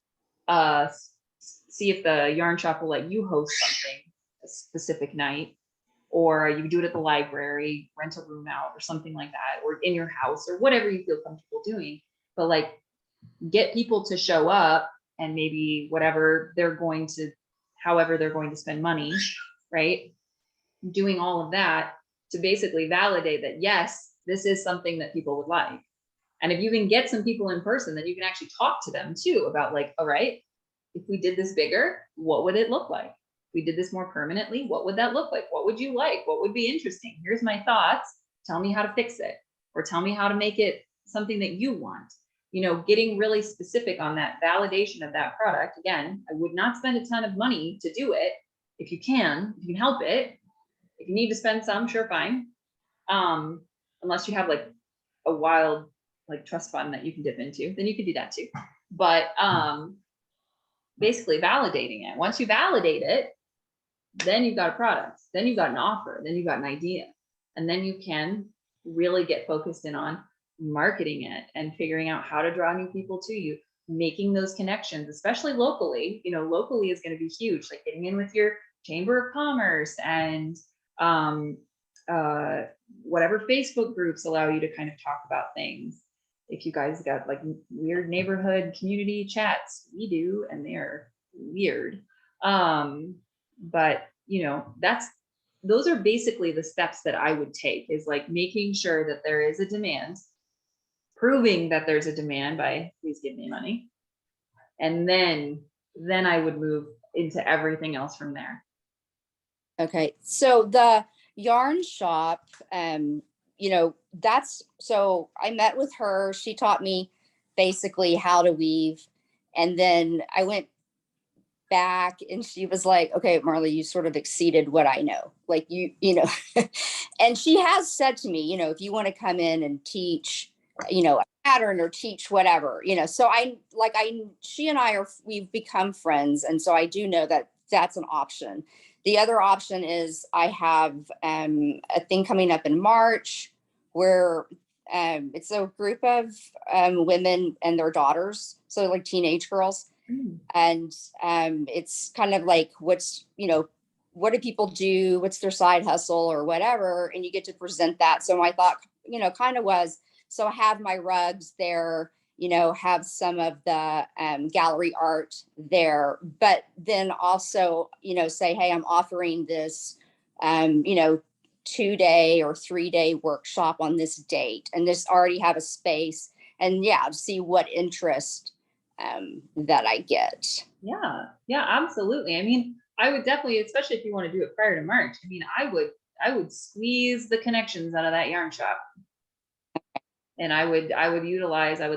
see if the yarn shop will let you host something a specific night, or you do it at the library, rent a room out or something like that, or in your house or whatever you feel comfortable doing. But like get people to show up, and maybe whatever they're going to, however they're going to spend money, right? Doing all of that to basically validate that, yes, this is something that people would like. And if you can get some people in person, then you can actually talk to them too about like, all right, if we did this bigger, what would it look like? If we did this more permanently, what would that look like? What would you like? What would be interesting? Here's my thoughts. Tell me how to fix it, or tell me how to make it something that you want. You know, getting really specific on that validation of that product. Again, I would not spend a ton of money to do it. If you can help it. If you need to spend some, sure, fine. Unless you have like a wild like trust fund that you can dip into, then you can do that too. But basically validating it. Once you validate it, then you've got a product, then you've got an offer, then you've got an idea, and then you can really get focused in on marketing it and figuring out how to draw new people to you, making those connections, especially locally. You know, locally is going to be huge, like getting in with your chamber of commerce and whatever Facebook groups allow you to kind of talk about things. If you guys got like weird neighborhood community chats, we do, and they're weird. But you know, those are basically the steps that I would take, is like making sure that there is a demand, proving that there's a demand by please give me money. And then I would move into everything else from there. Okay. So the yarn shop, you know, so I met with her. She taught me basically how to weave. And then I went back and she was like, okay, Marley, you sort of exceeded what I know. Like you know, and she has said to me, you know, if you want to come in and teach, you know, a pattern or teach whatever, you know, so she and we've become friends. And so I do know that that's an option. The other option is I have a thing coming up in March where it's a group of women and their daughters, so like teenage girls. And it's kind of like what's, you know, what do people do? What's their side hustle or whatever? And you get to present that. So my thought, kind of was, so I have my rugs there, have some of the gallery art there, but then also, say, hey, I'm offering this, 2-day or 3-day workshop on this date, and this already have a space, and see what interest that I get. Yeah, absolutely. I mean, I would definitely, especially if you want to do it prior to March, I mean, I would squeeze the connections out of that yarn shop. And I would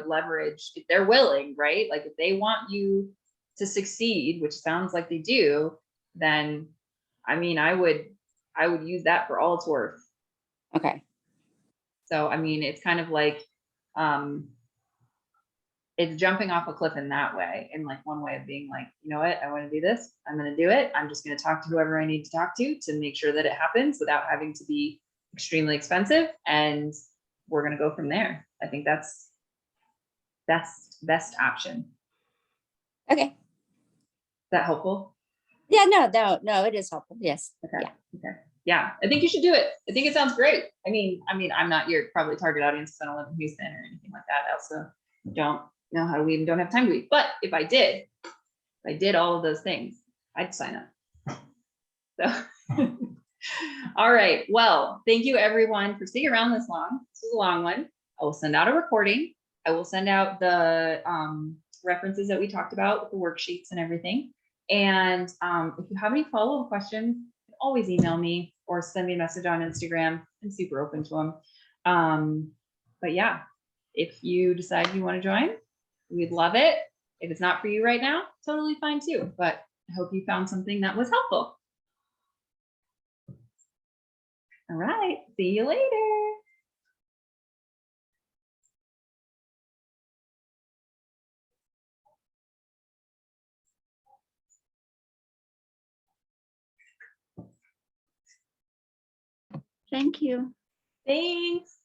leverage, if they're willing, right? Like if they want you to succeed, which sounds like they do, then I mean, I would use that for all it's worth. Okay. So, I mean, it's kind of like, it's jumping off a cliff in that way. And like one way of being like, you know what, I want to do this. I'm going to do it. I'm just going to talk to whoever I need to talk to make sure that it happens without having to be extremely expensive. And we're going to go from there. I think that's best option. Okay. Is that helpful? Yeah, no, it is helpful. Yes. Okay. Okay. Yeah, I think you should do it. I think it sounds great. I mean, I'm not your probably target audience because I don't live in Houston or anything like that. I also don't know how to weave and don't have time to weave. But if I did all of those things, I'd sign up. So, all right. Well, thank you everyone for sticking around this long. This was a long one. I will send out a recording. I will send out the references that we talked about with the worksheets and everything. And if you have any follow-up questions, always email me or send me a message on Instagram. I'm super open to them. But yeah, if you decide you want to join, we'd love it. If it's not for you right now, totally fine too. But I hope you found something that was helpful. All right. See you later. Thank you. Thanks.